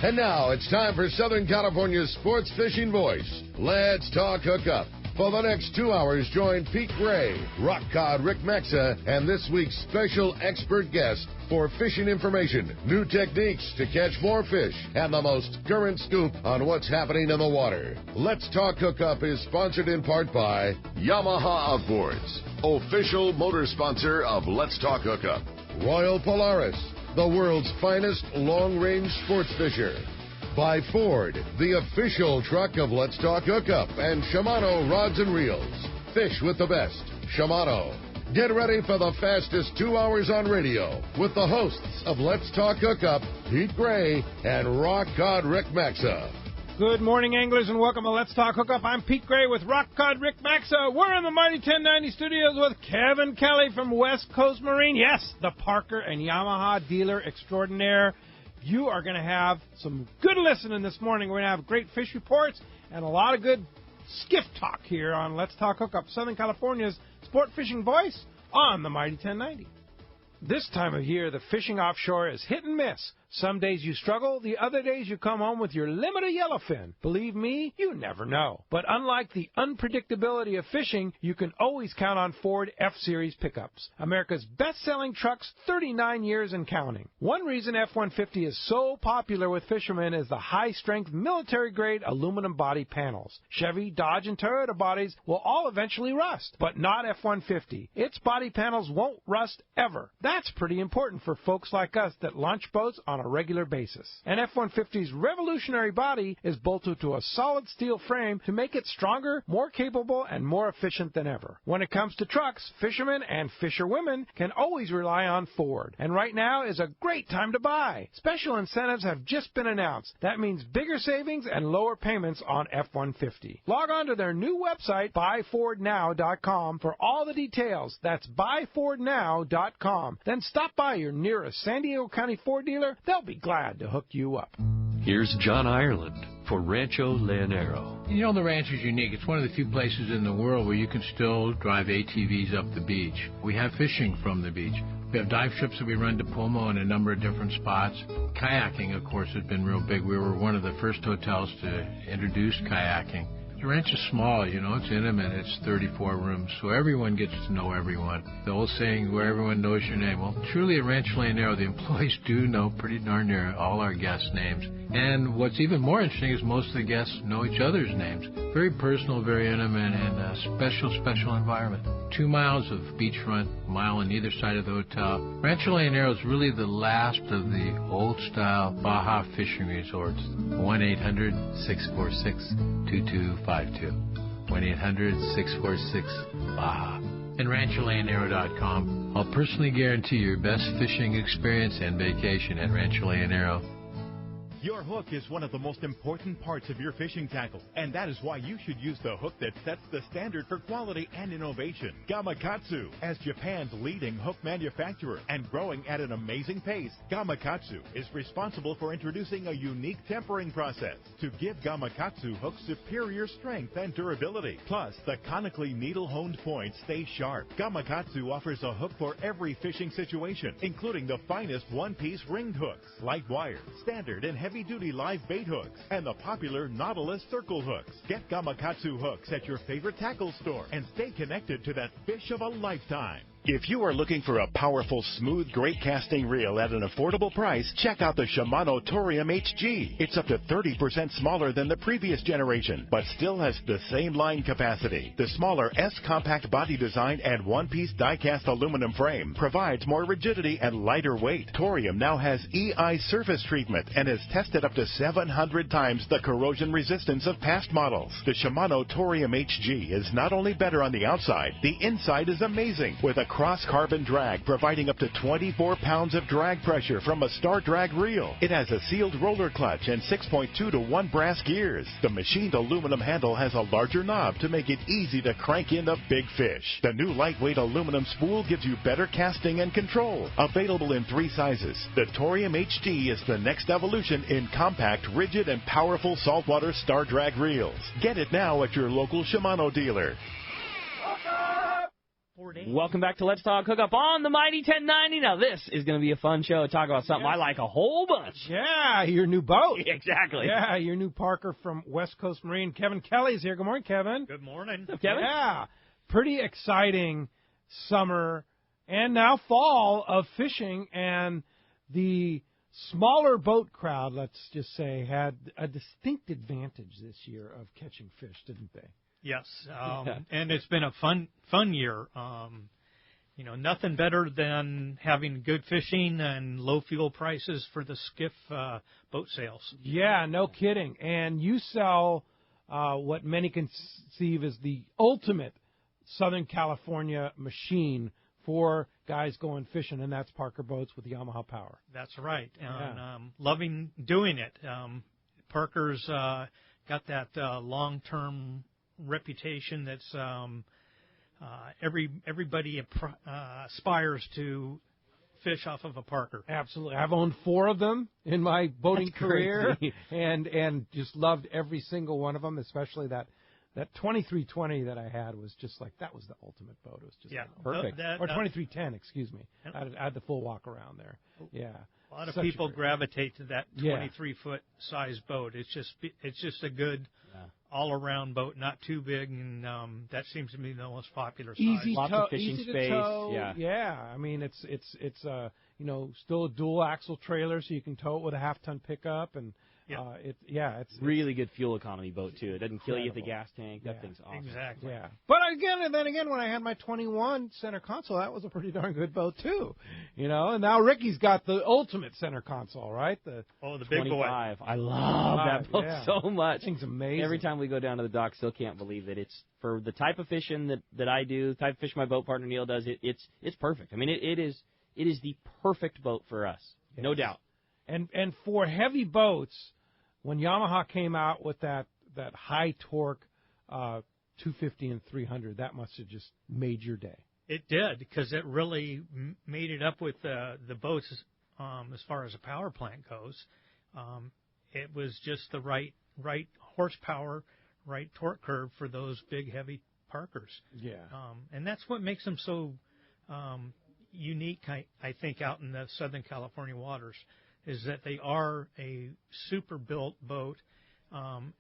And now it's time for Southern California's sports fishing voice. Let's talk hookup. For the next 2 hours, join Pete Gray, rock cod Rick Maxa, and this week's special expert guest for fishing information, new techniques to catch more fish, and the most current scoop on what's happening in the water. Let's Talk Hookup is sponsored in part by Yamaha Outboards, official motor sponsor of Let's Talk Hookup. Royal Polaris, the world's finest long-range sports fisher. By Ford, the official truck of Let's Talk Hookup, and Shimano Rods and Reels. Fish with the best. Shimano. Get ready for the fastest 2 hours on radio with the hosts of Let's Talk Hookup, Pete Gray and Rock Cod Rick Maxa. Good morning, anglers, and welcome to Let's Talk Hookup. I'm Pete Gray with Rock Cod Rick Maxa. We're in the Mighty 1090 studios with Kevin Kelly from West Coast Marine. Yes, the Parker and Yamaha dealer extraordinaire. You are going to have some good listening this morning. We're going to have great fish reports and a lot of good skiff talk here on Let's Talk Hookup, Southern California's sport fishing voice on the Mighty 1090. This time of year, the fishing offshore is hit and miss. Some days you struggle, the other days you come home with your limit of yellowfin. Believe me, you never know. But unlike the unpredictability of fishing, you can always count on Ford F-Series pickups. America's best-selling trucks, 39 years and counting. One reason F-150 is so popular with fishermen is the high-strength military-grade aluminum body panels. Chevy, Dodge, and Toyota bodies will all eventually rust, but not F-150. Its body panels won't rust ever. That's pretty important for folks like us that launch boats on a regular basis. And F-150's revolutionary body is bolted to a solid steel frame to make it stronger, more capable, and more efficient than ever. When it comes to trucks, fishermen and fisherwomen can always rely on Ford. And right now is a great time to buy. Special incentives have just been announced. That means bigger savings and lower payments on F-150. Log on to their new website, buyfordnow.com, for all the details. That's buyfordnow.com. Then stop by your nearest San Diego County Ford dealer. They'll be glad to hook you up. Here's John Ireland for Rancho Leonero. You know, the ranch is unique. It's one of the few places in the world where you can still drive ATVs up the beach. We have fishing from the beach. We have dive trips that we run to Pomo in a number of different spots. Kayaking, of course, has been real big. We were one of the first hotels to introduce kayaking. The ranch is small, you know, it's intimate. It's 34 rooms, so everyone gets to know everyone. The old saying, where everyone knows your name. Well, truly at Rancho Leonero, the employees do know pretty darn near all our guests' names. And what's even more interesting is most of the guests know each other's names. Very personal, very intimate, and a special environment. 2 miles of beachfront, a mile on either side of the hotel. Rancho Leonero is really the last of the old-style Baja fishing resorts. 1-800-646-2252. 1-800-646-BAJA. And RanchoLeonero.com. I'll personally guarantee your best fishing experience and vacation at Rancho Leonero. Your hook is one of the most important parts of your fishing tackle, and that is why you should use the hook that sets the standard for quality and innovation. Gamakatsu, as Japan's leading hook manufacturer and growing at an amazing pace, Gamakatsu is responsible for introducing a unique tempering process to give Gamakatsu hooks superior strength and durability. Plus, the conically needle-honed points stay sharp. Gamakatsu offers a hook for every fishing situation, including the finest one-piece ringed hooks, light wire, standard and heavy-duty live bait hooks, and the popular Nautilus circle hooks. Get Gamakatsu hooks at your favorite tackle store and stay connected to that fish of a lifetime. If you are looking for a powerful, smooth, great casting reel at an affordable price, check out the Shimano Torium HG. It's up to 30% smaller than the previous generation, but still has the same line capacity. The smaller S-compact body design and one-piece die-cast aluminum frame provides more rigidity and lighter weight. Torium now has EI surface treatment and is tested up to 700 times the corrosion resistance of past models. The Shimano Torium HG is not only better on the outside, the inside is amazing, with a cross-carbon drag providing up to 24 pounds of drag pressure from a Star Drag reel. It has a sealed roller clutch and 6.2 to 1 brass gears. The machined aluminum handle has a larger knob to make it easy to crank in the big fish. The new lightweight aluminum spool gives you better casting and control. Available in 3 sizes, the Torium HG is the next evolution in compact, rigid, and powerful saltwater Star Drag reels. Get it now at your local Shimano dealer. 4 days. Welcome back to Let's Talk Hookup on the Mighty 1090. Now, this is going to be a fun show. Talk about something I like a whole bunch. Yeah, your new boat. Exactly. Yeah, your new Parker from West Coast Marine. Kevin Kelly's here. Good morning, Kevin. Good morning. What's up, Kevin? Yeah, pretty exciting summer and now fall of fishing, and the smaller boat crowd, let's just say, had a distinct advantage this year of catching fish, didn't they? Yes, and it's been a fun year. Nothing better than having good fishing and low fuel prices for the skiff boat sales. Yeah, no kidding. And you sell what many conceive as the ultimate Southern California machine for guys going fishing, and that's Parker Boats with Yamaha power. That's right, and loving doing it. Parker's got that long-term reputation that's everybody aspires to fish off of a Parker. Absolutely. I've owned 4 of them in my boating career and just loved every single one of them, especially that 2320 that I had was just like, that was the ultimate boat. It was just perfect. Or 2310, excuse me. I had the full walk around there. Yeah. A lot of people gravitate to that 23-foot size boat. It's just a good all-around boat, not too big, and that seems to be the most popular size. Lots of fishing space. Yeah. I mean, it's still a dual axle trailer, so you can tow it with a half-ton pickup, and it's really good fuel economy boat too. It doesn't kill you at the gas tank. That thing's awesome. Exactly. Yeah. But again, when I had my 21 center console, that was a pretty darn good boat too. And now Ricky's got the ultimate center console, right? The big boy. I love that boat so much. That thing's amazing. Every time we go down to the dock, still can't believe it. It's for the type of fishing that I do, the type of fishing my boat partner Neil does. It's perfect. I mean, it is the perfect boat for us, no doubt. And for heavy boats, when Yamaha came out with that high torque 250 and 300, that must have just made your day. It did, because it really made it up with the boats as far as a power plant goes. It was just the right horsepower, right torque curve for those big, heavy Parkers. Yeah. And that's what makes them so unique, I think, out in the Southern California waters, is that they are a super built boat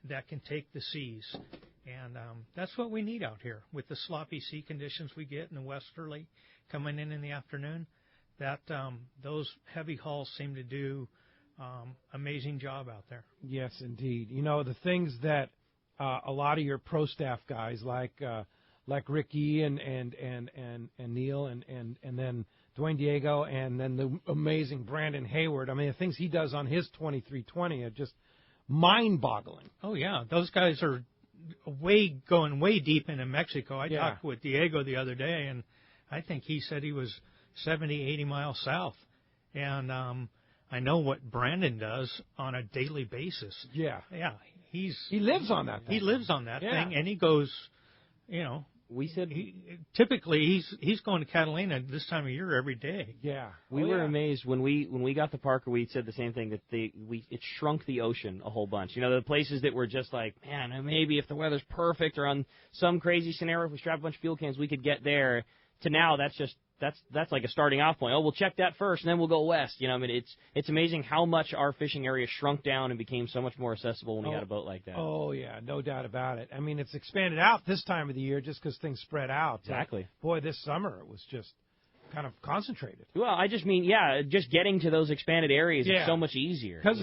that can take the seas. And that's what we need out here with the sloppy sea conditions we get in the westerly coming in the afternoon. That those heavy hulls seem to do amazing job out there. Yes, indeed. The things that a lot of your pro staff guys like Ricky and Neil and then Dwayne Diego, and then the amazing Brandon Hayward. I mean, the things he does on his 2320 are just mind-boggling. Oh, yeah. Those guys are going way deep into Mexico. I talked with Diego the other day, and I think he said he was 70, 80 miles south. And I know what Brandon does on a daily basis. Yeah. Yeah. He lives on that thing. He lives on that thing, and he goes, We said typically he's going to Catalina this time of year every day. Yeah, we were amazed when we got the Parker. We said the same thing, that it shrunk the ocean a whole bunch. The places that were just like, man, maybe if the weather's perfect or on some crazy scenario, if we strap a bunch of fuel cans, we could get there. To now, that's like a starting off point. Oh, we'll check that first, and then we'll go west. It's amazing how much our fishing area shrunk down and became so much more accessible when we got a boat like that. Oh, yeah, no doubt about it. I mean, it's expanded out this time of the year just because things spread out. Exactly. But, boy, this summer it was just kind of concentrated. Well, I just mean, just getting to those expanded areas is so much easier. Because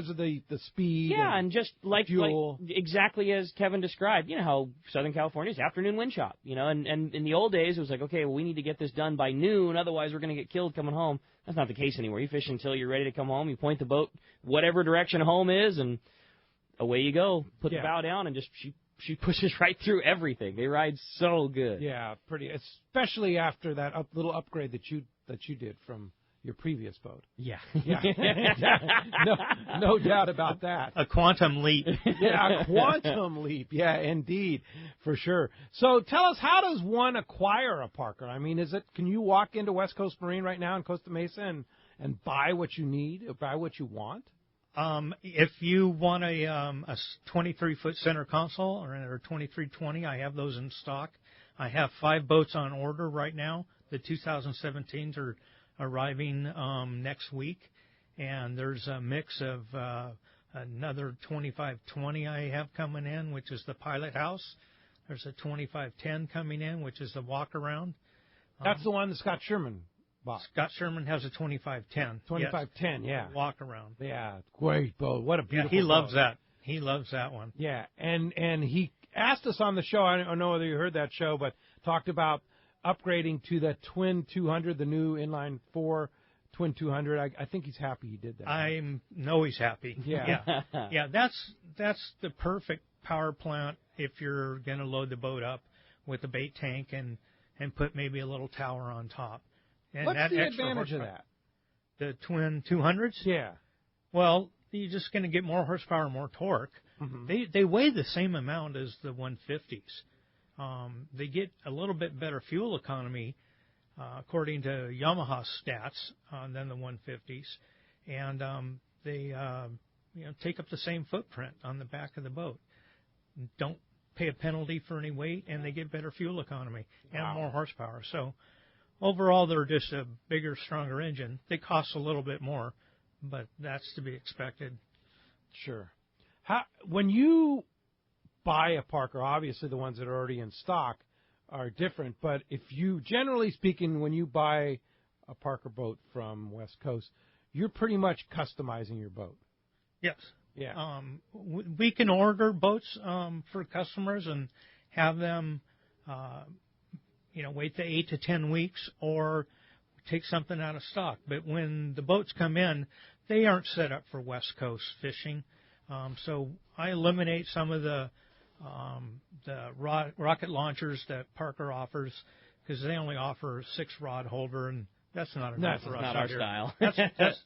of the speed. Yeah, and just like fuel. Like exactly as Kevin described, how Southern California's afternoon wind chop, and in the old days it was like, okay, well, we need to get this done by noon, otherwise we're going to get killed coming home. That's not the case anymore. You fish until you're ready to come home. You point the boat whatever direction home is, and away you go. Put the bow down, and just she pushes right through everything. They ride so good. Yeah, pretty. Especially after that little upgrade that you did from your previous boat. Yeah. No doubt about that. A quantum leap. Yeah, a quantum leap. Yeah, indeed, for sure. So tell us, how does one acquire a Parker? I mean, can you walk into West Coast Marine right now in Costa Mesa and buy what you need or buy what you want? If you want a 23-foot center console or a 2320, I have those in stock. I have 5 boats on order right now. The 2017s are arriving next week, and there's a mix of another 2520 I have coming in, which is the pilot house. There's a 2510 coming in, which is the walk around. That's the one that Scott Sherman bought. Scott Sherman has a 2510. 2510, yeah. Walk around. Yeah, great boat. What a beautiful he loves boat. that. He loves that one. Yeah, and he asked us on the show, I don't know whether you heard that show, but talked about upgrading to the Twin 200, the new inline 4 Twin 200. I think he's happy he did that. I know he's happy. Yeah. Yeah, that's the perfect power plant if you're going to load the boat up with a bait tank and put maybe a little tower on top. And What's that the extra advantage of horsepower. that? The Twin 200s? Yeah. Well, you're just going to get more horsepower, more torque. Mm-hmm. They weigh the same amount as the 150s. They get a little bit better fuel economy, according to Yamaha stats, than the 150s, and they take up the same footprint on the back of the boat. Don't pay a penalty for any weight, and they get better fuel economy and more horsepower. So overall, they're just a bigger, stronger engine. They cost a little bit more, but that's to be expected. Sure. When you buy a Parker, obviously the ones that are already in stock are different, but if you, generally speaking, when you buy a Parker boat from West Coast, you're pretty much customizing your boat. Yes. Yeah. We can order boats for customers and have them, wait the 8 to 10 weeks or take something out of stock. But when the boats come in, they aren't set up for West Coast fishing. So I eliminate some of the rocket launchers that Parker offers because they only offer a 6-rod holder, and that's not enough for us. Not our style.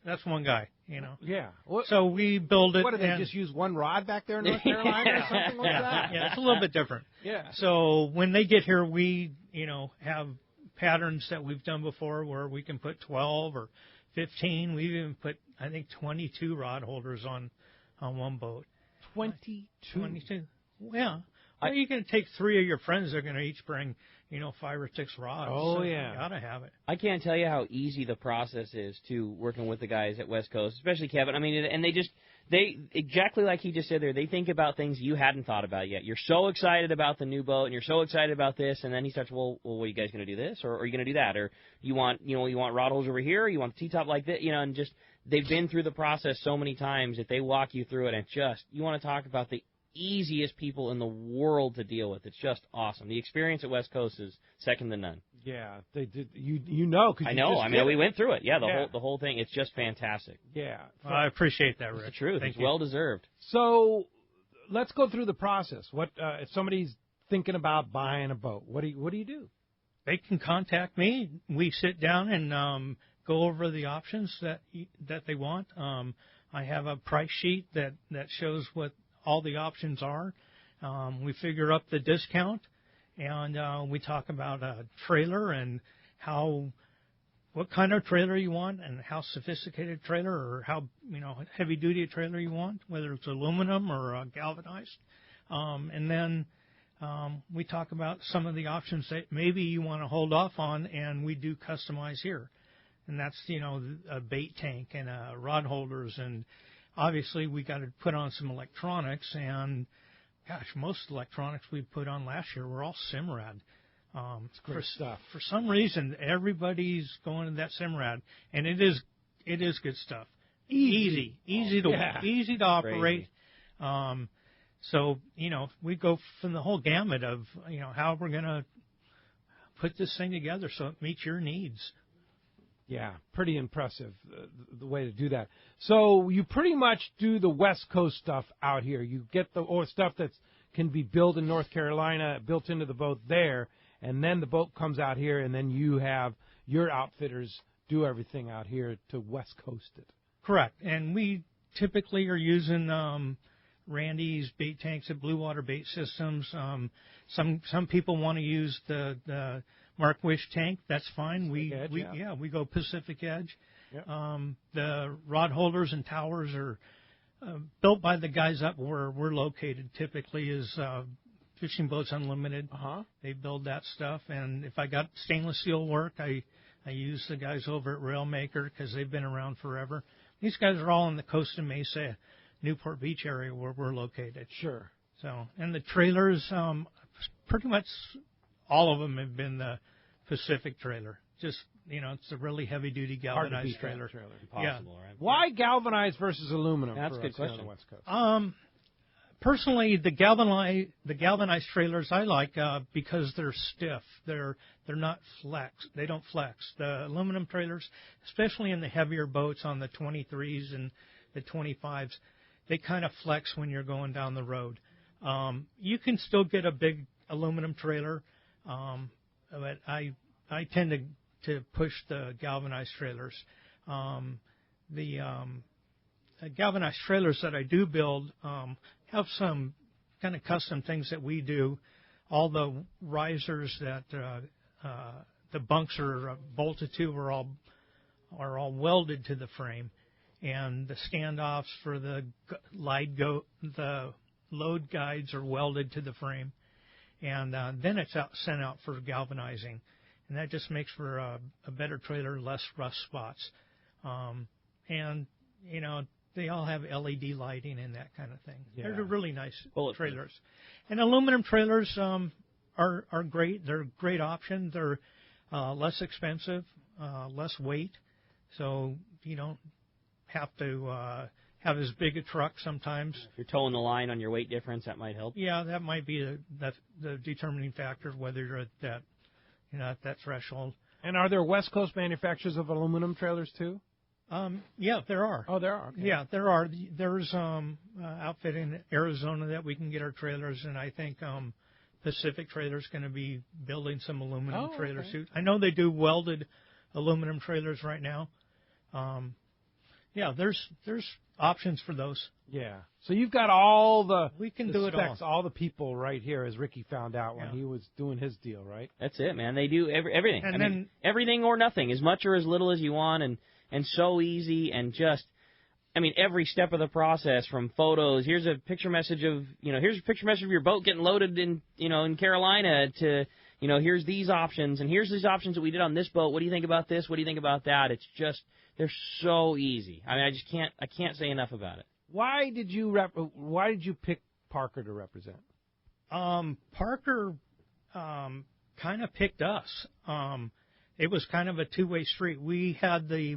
That's one guy, Yeah. So we build it. What, do they just use one rod back there in North Carolina or something like that? Yeah, it's a little bit different. Yeah. So when they get here, we, have patterns that we've done before where we can put 12 or 15. We even put, I think, 22 rod holders on one boat. 22? Yeah. Well, you can take 3 of your friends. They're going to each bring, 5 or 6 rods. Oh, so yeah. You got to have it. I can't tell you how easy the process is to working with the guys at West Coast, especially Kevin. I mean, and they exactly like he just said there, they think about things you hadn't thought about yet. You're so excited about the new boat, and you're so excited about this, and then he starts, well, are you guys going to do this, or are you going to do that, or you want rod holes over here, or you want the T-top like that, and just they've been through the process so many times that they walk you through it, and you want to talk about the easiest people in the world to deal with. It's just awesome. The experience at West Coast is second to none. Yeah, they did. You know, because I know. I mean, we went through it. Yeah, the whole thing. It's just fantastic. Yeah, well, I appreciate that, Rich. It's the truth. Thank it's you. well deserved. So let's go through the process. What if somebody's thinking about buying a boat? What do you do? They can contact me. We sit down and go over the options that they want. I have a price sheet that shows what all the options are. We figure up the discount, and we talk about a trailer and what kind of trailer you want, and how sophisticated trailer or how heavy duty trailer you want, whether it's aluminum or galvanized. And then we talk about some of the options that maybe you want to hold off on, and we do customize here. And that's a bait tank and rod holders, and obviously we got to put on some electronics, and gosh, most electronics we put on last year were all Simrad. It's great stuff. For some reason, everybody's going to that Simrad, and it is good stuff. Easy to operate. So we go from the whole gamut of how we're going to put this thing together so it meets your needs. Yeah, pretty impressive, the way to do that. So you pretty much do the West Coast stuff out here. You get stuff that can be built in North Carolina, built into the boat there, and then the boat comes out here, and then you have your outfitters do everything out here to West Coast it. Correct. And we typically are using Randy's bait tanks at Blue Water Bait Systems. Some people want to use the Mark Wish tank. That's fine. We go Pacific Edge. Yep. The rod holders and towers are built by the guys up where we're located. Typically is Fishing Boats Unlimited. They build that stuff. And if I got stainless steel work, I use the guys over at Railmaker because they've been around forever. These guys are all in the Costa Mesa, Newport Beach area where we're located. Sure. So, and the trailers, pretty much all of them have been the Pacific trailer. Just, it's a really heavy-duty galvanized trailer. Impossible, right? Why galvanized versus aluminum? That's a good question. On the West Coast? Personally, the galvanized trailers I like because they're stiff. They're not flex. They don't flex. The aluminum trailers, especially in the heavier boats on the 23s and the 25s, they kind of flex when you're going down the road. You can still get a big aluminum trailer, but I tend to push the galvanized trailers. The galvanized trailers that I do build have some kind of custom things that we do. All the risers that the bunks are bolted to are all welded to the frame, and the standoffs for the load guides are welded to the frame, and then it's sent out for galvanizing, and that just makes for a better trailer, less rust spots, and they all have LED lighting and that kind of thing. Yeah. They're really nice trailers. And aluminum trailers are great. They're a great option. They're less expensive, less weight, so you don't have to have as big a truck sometimes. If you're towing the line on your weight difference, that might help. Yeah, that might be the determining factor of whether you're at that threshold. And are there West Coast manufacturers of aluminum trailers too? Yeah, there are. Oh, there are. Okay. Yeah, there are. There's outfit in Arizona that we can get our trailers, and I think Pacific Trailer's going to be building some aluminum trailers too. I know they do welded aluminum trailers right now. Yeah, there's options for those. Yeah. So you've got all the do specs, it all the people right here, as Ricky found out when he was doing his deal, right? That's it, man. They do everything. And I mean, everything or nothing, as much or as little as you want, and so easy, and just, every step of the process, from photos. Here's a picture message of your boat getting loaded in Carolina to, here's these options, and here's these options that we did on this boat. What do you think about this? What do you think about that? It's just, they're so easy. I can't say enough about it. Why did you pick Parker to represent? Parker kind of picked us. It was kind of a two-way street. We had the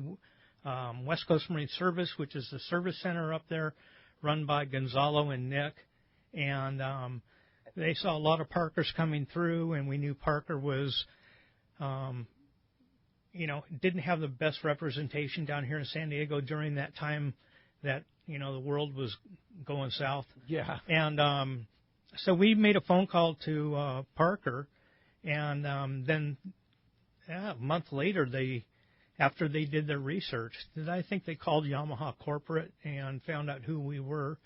West Coast Marine Service, which is the service center up there, run by Gonzalo and Nick, and they saw a lot of Parkers coming through, and we knew Parker was, didn't have the best representation down here in San Diego during that time that, the world was going south. Yeah. And so we made a phone call to Parker, and then a month later, after they did their research, I think they called Yamaha corporate and found out who we were,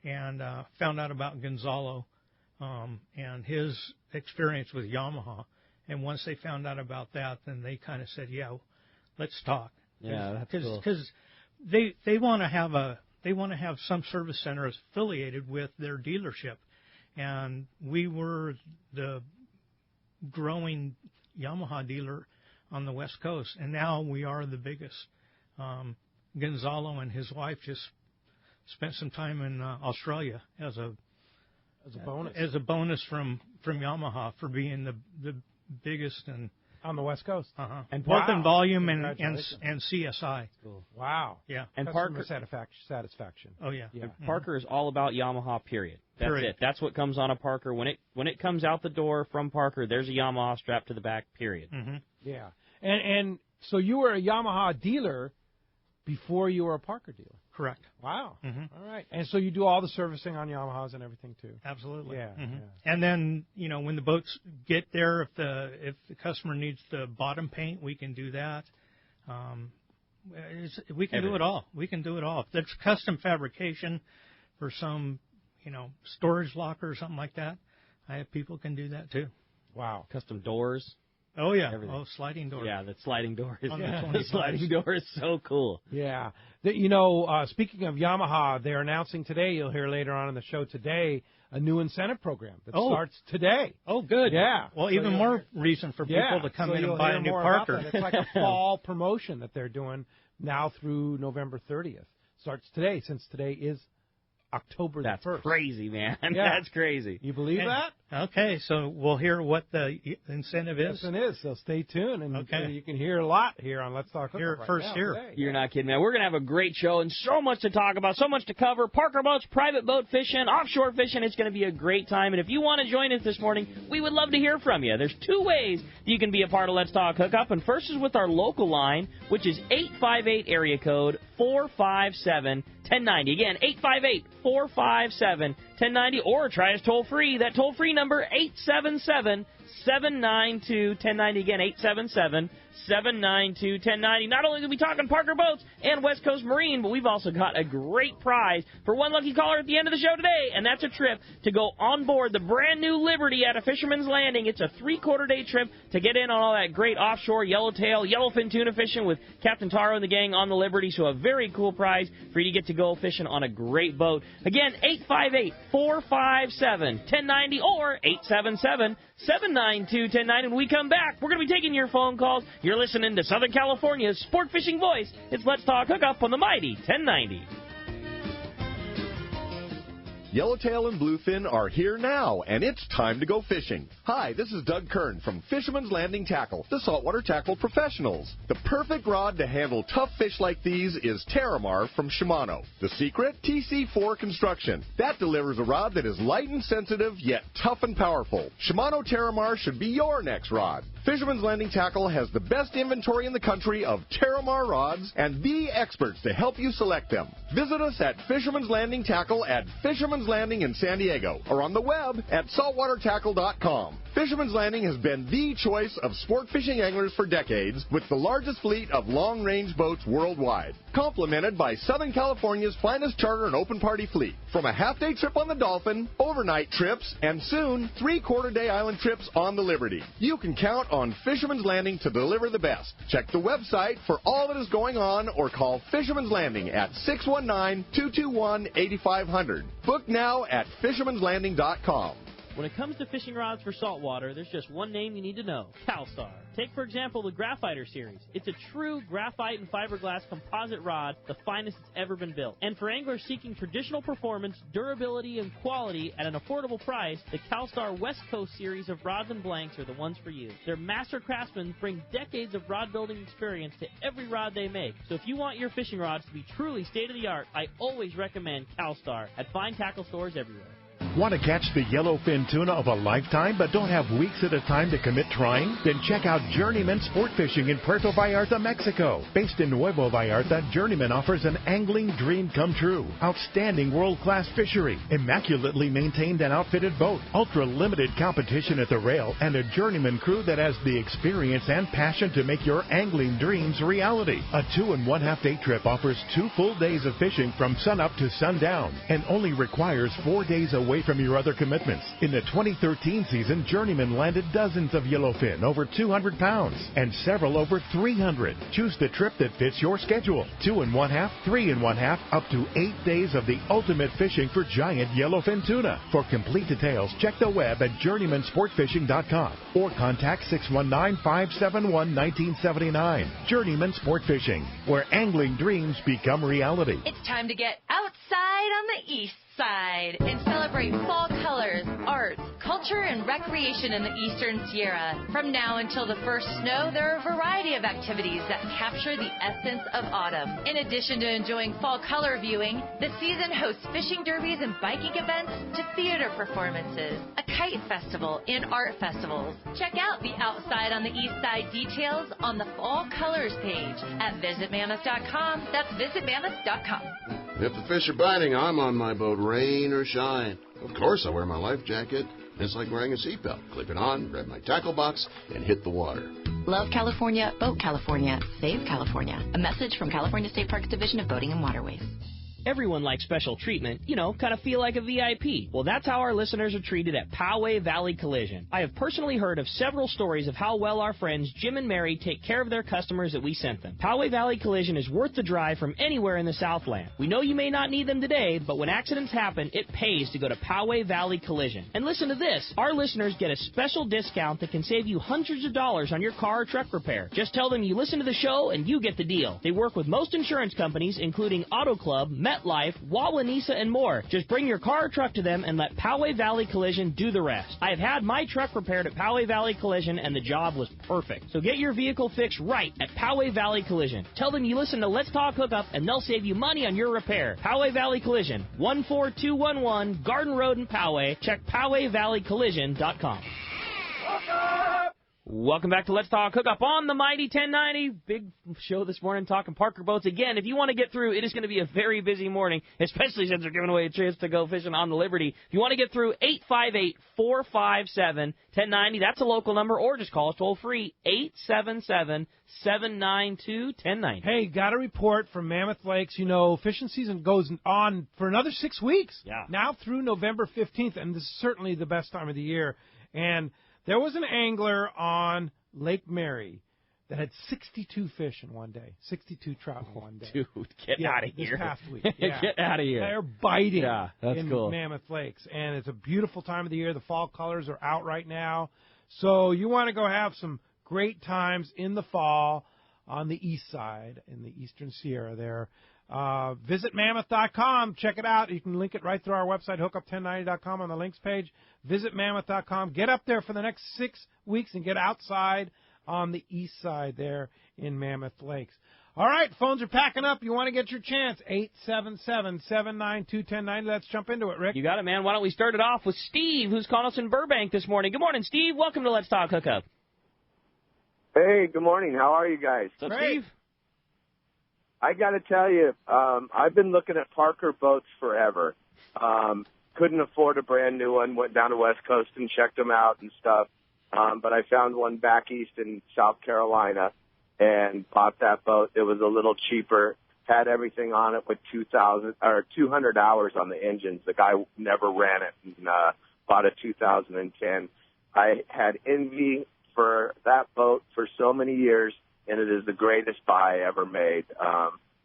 and found out about Gonzalo and his experience with Yamaha. And once they found out about that, then they kind of said, "Yeah, let's talk." Yeah, that's cool. Because they want to have some service center affiliated with their dealership, and we were the growing Yamaha dealer on the West Coast, and now we are the biggest. Gonzalo and his wife just spent some time in Australia as a bonus from Yamaha for being the biggest and on the West Coast. And both in volume and CSI. Cool. Wow. Yeah. And Parker satisfaction. Oh yeah. And Parker is all about Yamaha. Period. That's it. That's what comes on a Parker. When it comes out the door from Parker, there's a Yamaha strapped to the back. Period. Mm-hmm. Yeah. And so you were a Yamaha dealer before you were a Parker dealer. Correct. Wow. Mm-hmm. All right. And so you do all the servicing on Yamahas and everything too. Absolutely. Yeah. Mm-hmm. Yeah. And then when the boats get there, if the customer needs the bottom paint, we can do that. We can do it all. We can do it all. If there's custom fabrication for some storage locker or something like that, I have people can do that too. Wow. Custom doors. Oh, yeah. Everything. Oh, sliding door. Yeah, the sliding door is On the the sliding door is so cool. Yeah. Speaking of Yamaha, they're announcing today, you'll hear later on in the show today, a new incentive program that starts today. Oh, good. Yeah. Well, even more reason for people to come in and buy a new Parker. It's like a fall promotion that they're doing now through November 30th. Starts today, since today is October the 1st. That's crazy, man. Yeah. That's crazy. You believe that? Okay, so we'll hear what the incentive is. Yes, it is. So stay tuned, and you can hear a lot here on Let's Talk Hookup. Hear it first here. Today. You're not kidding, man. We're going to have a great show and so much to talk about, so much to cover. Parker boats, private boat fishing, offshore fishing. It's going to be a great time. And if you want to join us this morning, we would love to hear from you. There's two ways you can be a part of Let's Talk Hookup. And first is with our local line, which is 858 area code 457-1090. Again, 858-457-1090. Or try us toll-free. That toll-free number, 877-792-1090. Again, 877-792-1090. Not only will we be talking Parker Boats and West Coast Marine, but we've also got a great prize for one lucky caller at the end of the show today, and that's a trip to go on board the brand new Liberty at a Fisherman's Landing. It's a 3-quarter-day trip to get in on all that great offshore yellowtail, yellowfin tuna fishing with Captain Taro and the gang on the Liberty. So a very cool prize for you to get to go fishing on a great boat. Again, 858-457-1090 or 877-792-1090. When we come back, we're going to be taking your phone calls. You're listening to Southern California's sport fishing voice. It's Let's Talk Hookup on the mighty 1090. Yellowtail and bluefin are here now, and it's time to go fishing. Hi, this is Doug Kern from Fisherman's Landing Tackle, the saltwater tackle professionals. The perfect rod to handle tough fish like these is Terramar from Shimano. The secret? TC4 construction. That delivers a rod that is light and sensitive, yet tough and powerful. Shimano Terramar should be your next rod. Fisherman's Landing Tackle has the best inventory in the country of Terramar rods and the experts to help you select them. Visit us at Fisherman's Landing Tackle at Fisherman's Landing in San Diego or on the web at saltwatertackle.com. Fisherman's Landing has been the choice of sport fishing anglers for decades with the largest fleet of long-range boats worldwide, complemented by Southern California's finest charter and open party fleet. From a half-day trip on the Dolphin, overnight trips, and soon 3-quarter-day island trips on the Liberty. You can count on Fisherman's Landing to deliver the best. Check the website for all that is going on or call Fisherman's Landing at 619-221-8500. Book now at fishermanslanding.com. When it comes to fishing rods for saltwater, there's just one name you need to know: CalStar. Take, for example, the Graphiter series. It's a true graphite and fiberglass composite rod, the finest it's ever been built. And for anglers seeking traditional performance, durability, and quality at an affordable price, the CalStar West Coast series of rods and blanks are the ones for you. Their master craftsmen bring decades of rod building experience to every rod they make. So if you want your fishing rods to be truly state-of-the-art, I always recommend CalStar at fine tackle stores everywhere. Want to catch the yellowfin tuna of a lifetime but don't have weeks at a time to commit trying? Then check out Journeyman Sport Fishing in Puerto Vallarta, Mexico. Based in Nuevo Vallarta, Journeyman offers an angling dream come true. Outstanding world-class fishery, immaculately maintained and outfitted boat, ultra-limited competition at the rail, and a Journeyman crew that has the experience and passion to make your angling dreams reality. A 2.5-day trip offers 2 full days of fishing from sunup to sundown and only requires 4 days away from your other commitments. In the 2013 season, Journeyman landed dozens of yellowfin over 200 pounds and several over 300. Choose the trip that fits your schedule. 2.5, 3.5, up to 8 days of the ultimate fishing for giant yellowfin tuna. For complete details, check the web at journeymansportfishing.com or contact 619-571-1979. Journeyman Sport Fishing, where angling dreams become reality. It's time to get outside on the east side and celebrate fall colors, arts, culture, and recreation in the Eastern Sierra. From now until the first snow, there are a variety of activities that capture the essence of autumn. In addition to enjoying fall color viewing, the season hosts fishing derbies and biking events to theater performances, a kite festival, and art festivals. Check out the Outside on the East Side details on the Fall Colors page at visitmammoth.com. That's visitmammoth.com. If the fish are biting, I'm on my boat, rain or shine. Of course, I wear my life jacket. It's like wearing a seatbelt. Clip it on, grab my tackle box, and hit the water. Love California, boat California, save California. A message from California State Parks Division of Boating and Waterways. Everyone likes special treatment, kind of feel like a VIP. Well, that's how our listeners are treated at Poway Valley Collision. I have personally heard of several stories of how well our friends Jim and Mary take care of their customers that we sent them. Poway Valley Collision is worth the drive from anywhere in the Southland. We know you may not need them today, but when accidents happen, it pays to go to Poway Valley Collision. And listen to this. Our listeners get a special discount that can save you hundreds of dollars on your car or truck repair. Just tell them you listen to the show and you get the deal. They work with most insurance companies, including Auto Club, MetLife, Wawanesa, and more. Just bring your car or truck to them and let Poway Valley Collision do the rest. I have had my truck repaired at Poway Valley Collision, and the job was perfect. So get your vehicle fixed right at Poway Valley Collision. Tell them you listen to Let's Talk Hookup, and they'll save you money on your repair. Poway Valley Collision, 14211 Garden Road in Poway. Check PowayValleyCollision.com. Welcome back to Let's Talk Hookup on the Mighty 1090. Big show this morning talking Parker boats. Again, if you want to get through, it is going to be a very busy morning, especially since they're giving away a chance to go fishing on the Liberty. If you want to get through, 858-457-1090. That's a local number, or just call us toll-free, 877-792-1090. Hey, got a report from Mammoth Lakes. Fishing season goes on for another 6 weeks. Yeah. Now through November 15th, and this is certainly the best time of the year. And there was an angler on Lake Mary that had 62 fish in one day, 62 trout in one day. Dude, get out of here. This past week. Yeah. Get out of here. They're biting in cool. Mammoth Lakes, and it's a beautiful time of the year. The fall colors are out right now. So you want to go have some great times in the fall on the east side, in the eastern Sierra there. Visit Mammoth.com. Check it out. You can link it right through our website, hookup1090.com on the links page. Visit Mammoth.com. Get up there for the next 6 weeks and get outside on the east side there in Mammoth Lakes. All right, phones are packing up. You want to get your chance, 877-792-1090. Let's jump into it, Rick. You got it, man. Why don't we start it off with Steve, who's calling us in Burbank this morning. Good morning, Steve. Welcome to Let's Talk Hookup. Hey, good morning. How are you guys? What's up, Steve? I got to tell you, I've been looking at Parker boats forever. Couldn't afford a brand new one. Went down to West Coast and checked them out and stuff. But I found one back east in South Carolina and bought that boat. It was a little cheaper. Had everything on it with 200 hours on the engines. The guy never ran it and bought a 2010. I had envy for that boat for so many years, and it is the greatest buy I ever made.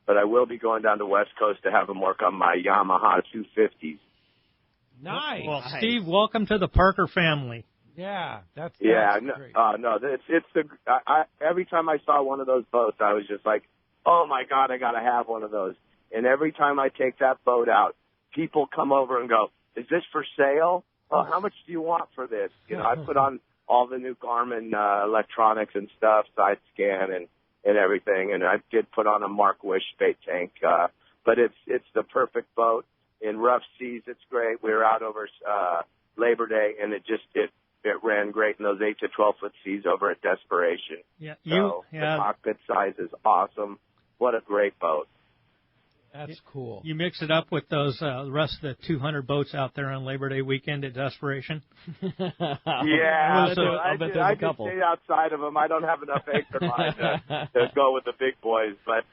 But I will be going down to West Coast to have them work on my Yamaha 250s. Nice. Well, Steve, welcome to the Parker family. Yeah, that's great. Every time I saw one of those boats, I was just like, oh my God, I got to have one of those. And every time I take that boat out, people come over and go, is this for sale? Oh, how much do you want for this? I put on all the new Garmin electronics and stuff, side scan and everything, and I did put on a Mark Wish bait tank. But it's the perfect boat. In rough seas, it's great. We were out over Labor Day, and it ran great in those 8 to 12-foot seas over at Desperation. Yeah, the cockpit size is awesome. What a great boat. That's cool. You mix it up with those the rest of the 200 boats out there on Labor Day weekend at Desperation. Yeah, I bet there's a couple. I just stay outside of them. I don't have enough acre line to go with the big boys, but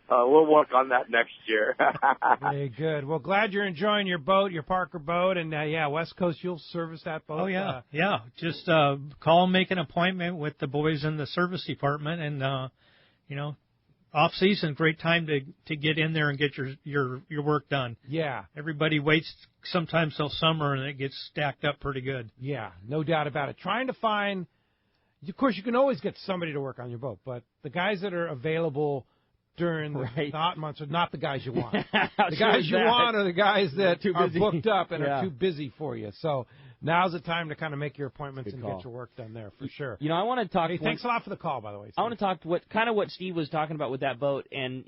we'll work on that next year. Very good. Well, glad you're enjoying your boat, your Parker boat, and West Coast, you'll service that boat. Oh yeah, Just call and make an appointment with the boys in the service department, and off season, great time to get in there and get your work done. Yeah. Everybody waits sometimes till summer, and it gets stacked up pretty good. Yeah, no doubt about it. Trying to find, of course, you can always get somebody to work on your boat, but the guys that are available during the hot months are not the guys you want. The guys you want are the guys that are booked up and are too busy for you. So now's the time to kind of make your appointments and get your work done there for sure. I want to talk. Hey, thanks a lot for the call, by the way, Steve. I want to talk what Steve was talking about with that boat, and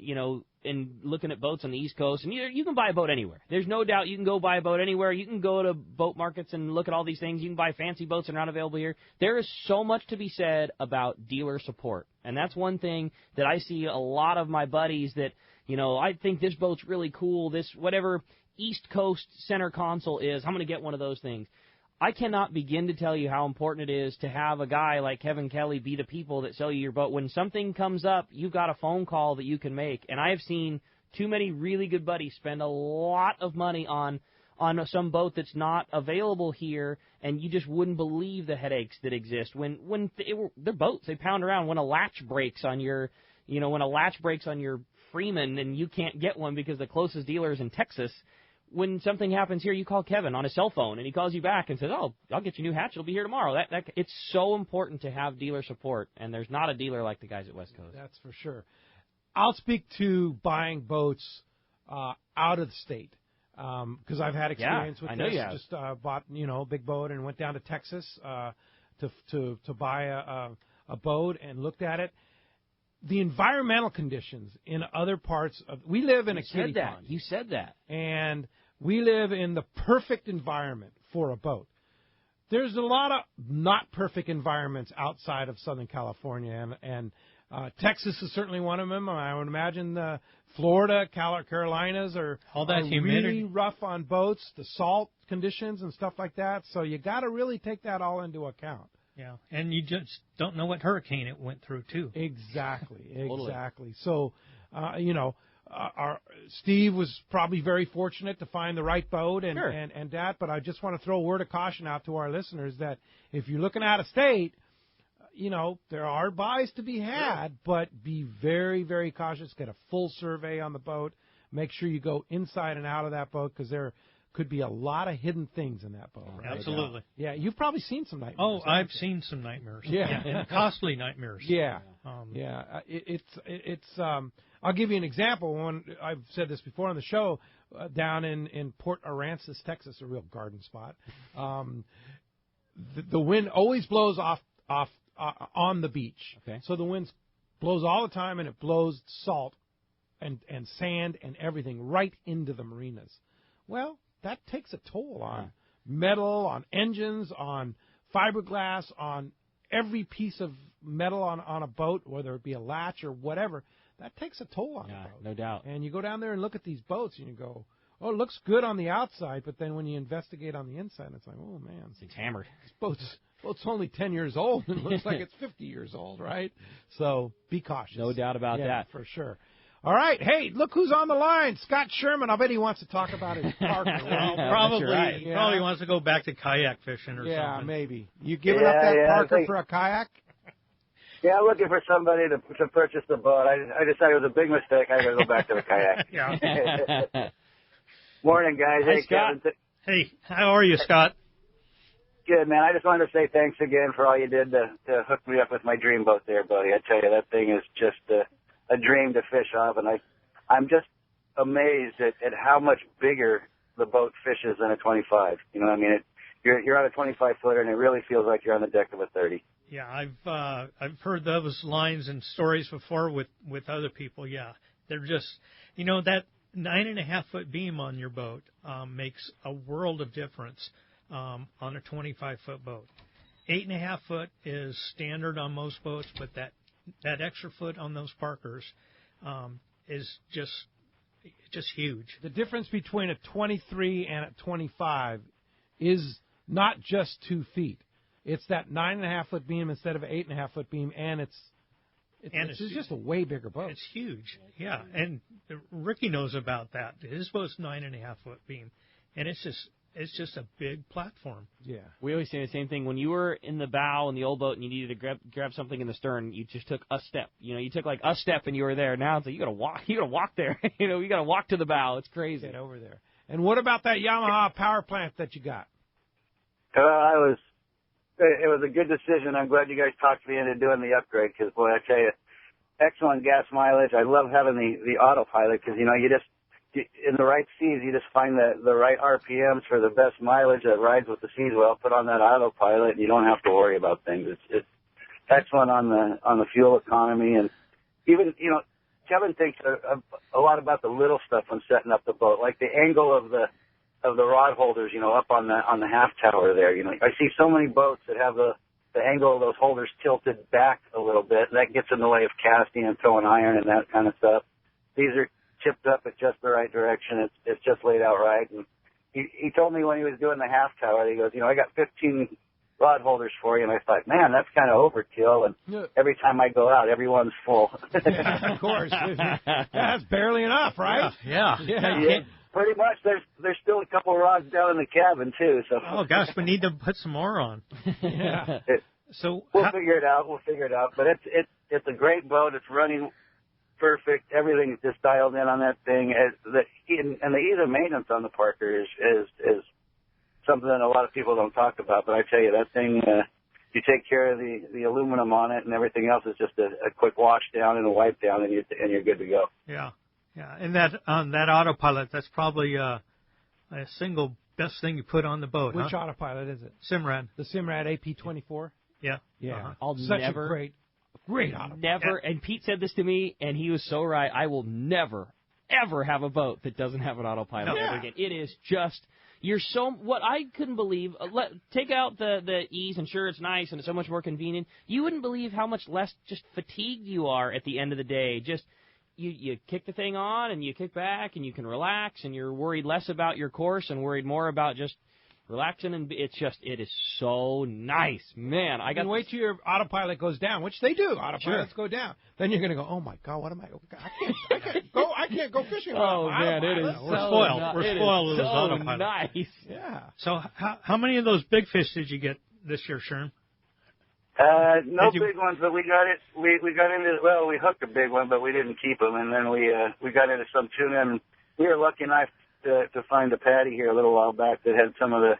and looking at boats on the East Coast. And you can buy a boat anywhere. There's no doubt you can go buy a boat anywhere. You can go to boat markets and look at all these things. You can buy fancy boats that are not available here. There is so much to be said about dealer support, and that's one thing that I see a lot of my buddies that I think this boat's really cool. This whatever East Coast center console is, I'm going to get one of those things. I cannot begin to tell you how important it is to have a guy like Kevin Kelly be the people that sell you your boat. When something comes up, you've got a phone call that you can make. And I have seen too many really good buddies spend a lot of money on some boat that's not available here, and you just wouldn't believe the headaches that exist when they're boats. They pound around. When a latch breaks on your, when a latch breaks on your Freeman and you can't get one because the closest dealer is in Texas, when something happens here, you call Kevin on his cell phone, and he calls you back and says, "Oh, I'll get you a new hatch. It'll be here tomorrow." It's so important to have dealer support, and there's not a dealer like the guys at West Coast. That's for sure. I'll speak to buying boats out of the state. Because I've had experience with I know this. You have. Just bought a big boat and went down to Texas to buy a boat and looked at it. The environmental conditions in other parts of we live in a kiddie pond. You said that. And we live in the perfect environment for a boat. There's a lot of not perfect environments outside of Southern California, and Texas is certainly one of them. I would imagine Florida, Carolinas are really rough on boats, the salt conditions and stuff like that. So you got to really take that all into account. Yeah, and you just don't know what hurricane it went through, too. Exactly. So, Steve was probably very fortunate to find the right boat and that. But I just want to throw a word of caution out to our listeners that if you're looking out of state, there are buys to be had, but be very, very cautious. Get a full survey on the boat. Make sure you go inside and out of that boat because there could be a lot of hidden things in that boat. Right? Absolutely. Yeah, you've probably seen some nightmares. Oh, I've seen some nightmares. Yeah, and costly nightmares. Yeah, It's. I'll give you an example. When I've said this before on the show, down in Port Aransas, Texas, a real garden spot. The wind always blows off on the beach. Okay. So the wind blows all the time, and it blows salt and sand and everything right into the marinas. Well, that takes a toll on metal, on engines, on fiberglass, on every piece of metal on a boat, whether it be a latch or whatever. That takes a toll on a boat. No doubt. And you go down there and look at these boats, and you go, oh, it looks good on the outside, but then when you investigate on the inside, it's like, oh, man. It's hammered. This boat's only 10 years old. It looks like it's 50 years old, right? So be cautious. No doubt about that. For sure. All right. Hey, look who's on the line. Scott Sherman. I bet he wants to talk about his park. Probably. Right. He probably wants to go back to kayak fishing or something. Yeah, maybe. You giving up that Parker for a kayak? Yeah, I'm looking for somebody to purchase the boat. I decided it was a big mistake. I got to go back to the kayak. Yeah. Morning, guys. Hey, Scott. Kevin. Hey, how are you, Scott? Good, man. I just wanted to say thanks again for all you did to hook me up with my dream boat there, buddy. I tell you, that thing is just a dream to fish off, and I'm just amazed at how much bigger the boat fishes than a 25. You know what I mean? You're on a 25-footer, and it really feels like you're on the deck of a 30. Yeah, I've heard those lines and stories before with other people. Yeah, they're just, that 9.5-foot beam on your boat makes a world of difference on a 25-foot boat. 8.5 foot is standard on most boats, but that extra foot on those Parkers is just huge. The difference between a 23 and a 25 is not just 2 feet. It's that 9.5-foot beam instead of an 8.5-foot beam, and it's just a way bigger boat. It's huge, yeah. And Ricky knows about that. His boat's 9.5-foot beam, and it's just a big platform. Yeah. We always say the same thing. When you were in the bow in the old boat and you needed to grab something in the stern, you just took a step. You took like a step and you were there. Now it's like you gotta walk there. You gotta walk to the bow. It's crazy. Get over there. And what about that Yamaha power plant that you got? It was a good decision. I'm glad you guys talked me into doing the upgrade because, boy, I tell you, excellent gas mileage. I love having the autopilot because, you just, in the right seas, you just find the right RPMs for the best mileage that rides with the seas well. Put on that autopilot, and you don't have to worry about things. It's excellent on the fuel economy. And even, Kevin thinks a lot about the little stuff when setting up the boat, like the angle of the rod holders, up on the half tower there. I see so many boats that have the angle of those holders tilted back a little bit. That gets in the way of casting and throwing iron and that kind of stuff. These are chipped up at just the right direction. It's just laid out right. And he told me when he was doing the half tower, he goes, I got 15 rod holders for you. And I thought, man, that's kind of overkill. And every time I go out, everyone's full. Yeah, of course. That's barely enough, right? Yeah. Pretty much. There's still a couple rods down in the cabin too. So. Oh gosh, we need to put some more on. Yeah. So we'll figure it out. But it's a great boat. It's running perfect. Everything's just dialed in on that thing. And the ease of maintenance on the Parker is something that a lot of people don't talk about. But I tell you, that thing, you take care of the aluminum on it, and everything else is just a quick wash down and a wipe down, and you're good to go. Yeah. And that autopilot, that's probably a single best thing you put on the boat. Which autopilot is it? Simrad. The Simrad AP24. Yeah. Yeah. I'll Such never, a great autopilot. never. And Pete said this to me, and he was so right. I will never, ever have a boat that doesn't have an autopilot ever again. It is just. What I couldn't believe, take out the ease, and sure, it's nice, and it's so much more convenient. You wouldn't believe how much less just fatigued you are at the end of the day. Just, you kick the thing on, and you kick back, and you can relax, and you're worried less about your course and worried more about just relaxing, and it is so nice. Man, I got. And wait till your autopilot goes down, which they do. Autopilots go down. Then you're going to go, oh my God, what am I? I can't go fishing. Oh man, it is We're spoiled. We're spoiled with those autopilots. Nice. Yeah. So how many of those big fish did you get this year, Sherm? No big ones, but we got it. We got into we hooked a big one, but we didn't keep them, and then we got into some tuna, and we were lucky enough to find a patty here a little while back that had some of the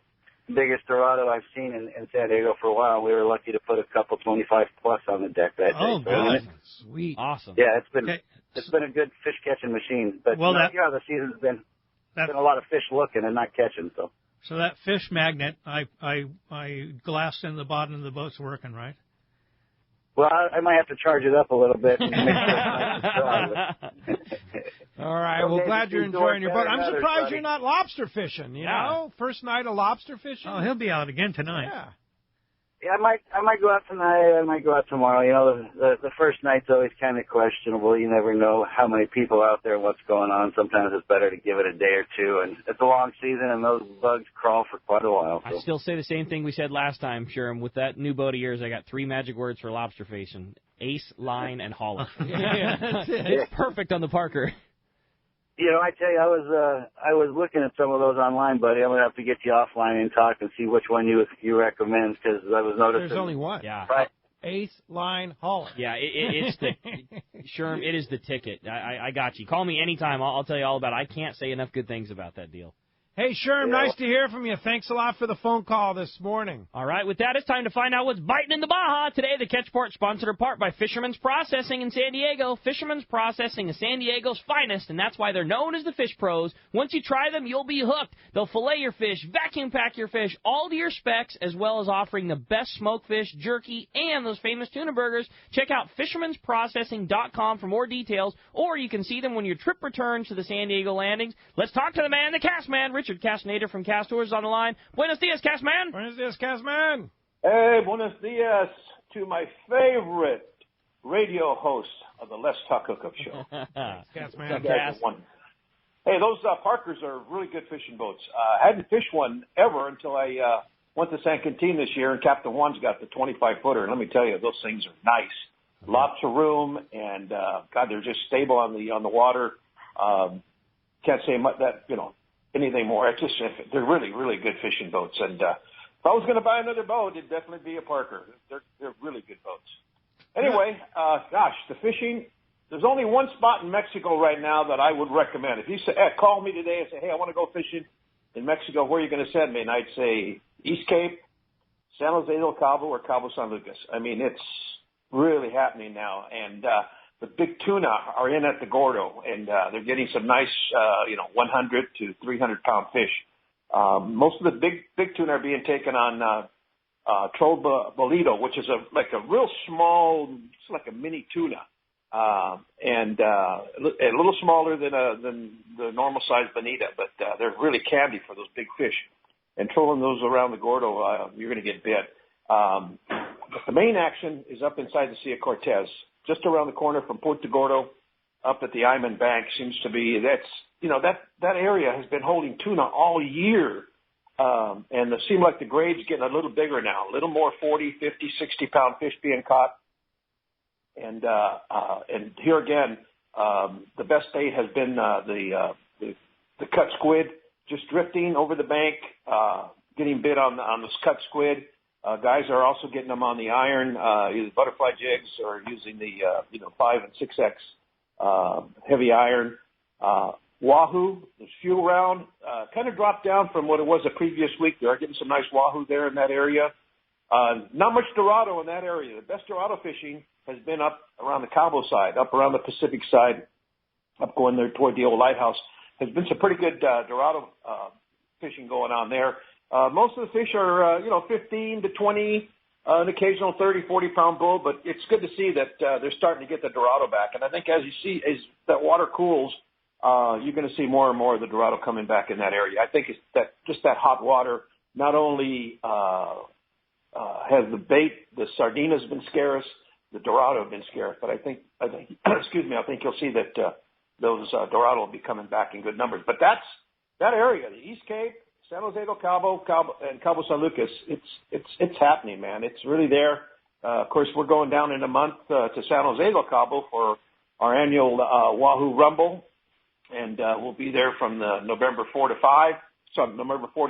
biggest dorado I've seen in San Diego for a while. We were lucky to put a couple 25 plus on the deck that day. Oh, good. Sweet. Awesome. Yeah, it's been a good fish catching machine. But the season's been a lot of fish looking and not catching. So that fish magnet, I glassed in the bottom of the boat's working, right? Well, I might have to charge it up a little bit and make sure it's nice and strong. All right. Well, glad you're enjoying your boat. I'm surprised you're not lobster fishing. You know, first night of lobster fishing. Oh, he'll be out again tonight. Yeah, I might go out tonight. I might go out tomorrow. You know, the first night's always kind of questionable. You never know how many people out there and what's going on. Sometimes it's better to give it a day or two. And it's a long season, and those bugs crawl for quite a while. So. I still say the same thing we said last time, Sherm. With that new boat of yours, I got 3 magic words for lobster fishing: ace, line, and hauler. It's perfect on the Parker. You know, I tell you, I was looking at some of those online, buddy. I'm gonna have to get you offline and talk and see which one you recommend, because I was noticing. There's only one. Yeah. Ace, line, hauler. Yeah, it's the Sherm. It is the ticket. I got you. Call me anytime. I'll tell you all about it. I can't say enough good things about that deal. Hey, Sherm, nice to hear from you. Thanks a lot for the phone call this morning. All right, with that, it's time to find out what's biting in the Baja. Today, the Catch Port sponsored in part by Fisherman's Processing in San Diego. Fisherman's Processing is San Diego's finest, and that's why they're known as the Fish Pros. Once you try them, you'll be hooked. They'll fillet your fish, vacuum pack your fish, all to your specs, as well as offering the best smoked fish, jerky, and those famous tuna burgers. Check out fishermansprocessing.com for more details, or you can see them when your trip returns to the San Diego landings. Let's talk to the man, the cast man, Richard Castnader from Cast Tours is on the line. Buenos dias, cast man. Buenos dias, cast man. Hey, buenos dias to my favorite radio host of the Let's Talk Hookup show. Cast man. Hey, those Parkers are really good fishing boats. I hadn't fished one ever until I went to San Quintin this year, and Captain Juan's got the 25-footer. And let me tell you, those things are nice. Lots of room, and God, they're just stable on the water. Can't say much anything more. It's just they're really, really good fishing boats. And if I was going to buy another boat, it'd definitely be a Parker. They're really good boats. Anyway, the fishing. There's only one spot in Mexico right now that I would recommend. If you say, call me today and say, hey, I want to go fishing in Mexico, where are you going to send me? And I'd say East Cape, San Jose del Cabo, or Cabo San Lucas. I mean, it's really happening now. And the big tuna are in at the Gordo, and they're getting some nice, 100 to 300-pound fish. Most of the big tuna are being taken on Trolba Bolito, which is like a real small, it's like a mini tuna, and a little smaller than the normal size bonita, but they're really candy for those big fish. And trolling those around the Gordo, you're going to get bit. But the main action is up inside the Sea of Cortez. Just around the corner from Puerto Gordo, up at the Iman Bank, seems to be that area has been holding tuna all year. And it seemed like the grade's getting a little bigger now, a little more 40, 50, 60-pound fish being caught. And here again, the best bait has been the cut squid, just drifting over the bank, getting bit on the cut squid. Guys are also getting them on the iron, either butterfly jigs or using the 5 and 6X heavy iron. Wahoo, this fuel round, kind of dropped down from what it was the previous week. They are getting some nice wahoo there in that area. Not much Dorado in that area. The best Dorado fishing has been up around the Cabo side, up around the Pacific side, up going there toward the old lighthouse. There's been some pretty good Dorado fishing going on there. Most of the fish are, 15 to 20, an occasional 30, 40-pound bull, but it's good to see that they're starting to get the Dorado back. And I think as that water cools, you're going to see more and more of the Dorado coming back in that area. I think it's that hot water not only has the bait, the sardina's been scarce, the Dorado have been scarce, but I think you'll see that those Dorado will be coming back in good numbers. But that area, the East Cape, San Jose del Cabo, and Cabo San Lucas, it's happening, man. It's really there. Of course, we're going down in a month to San Jose del Cabo for our annual Wahoo Rumble, and we'll be there from November 4 to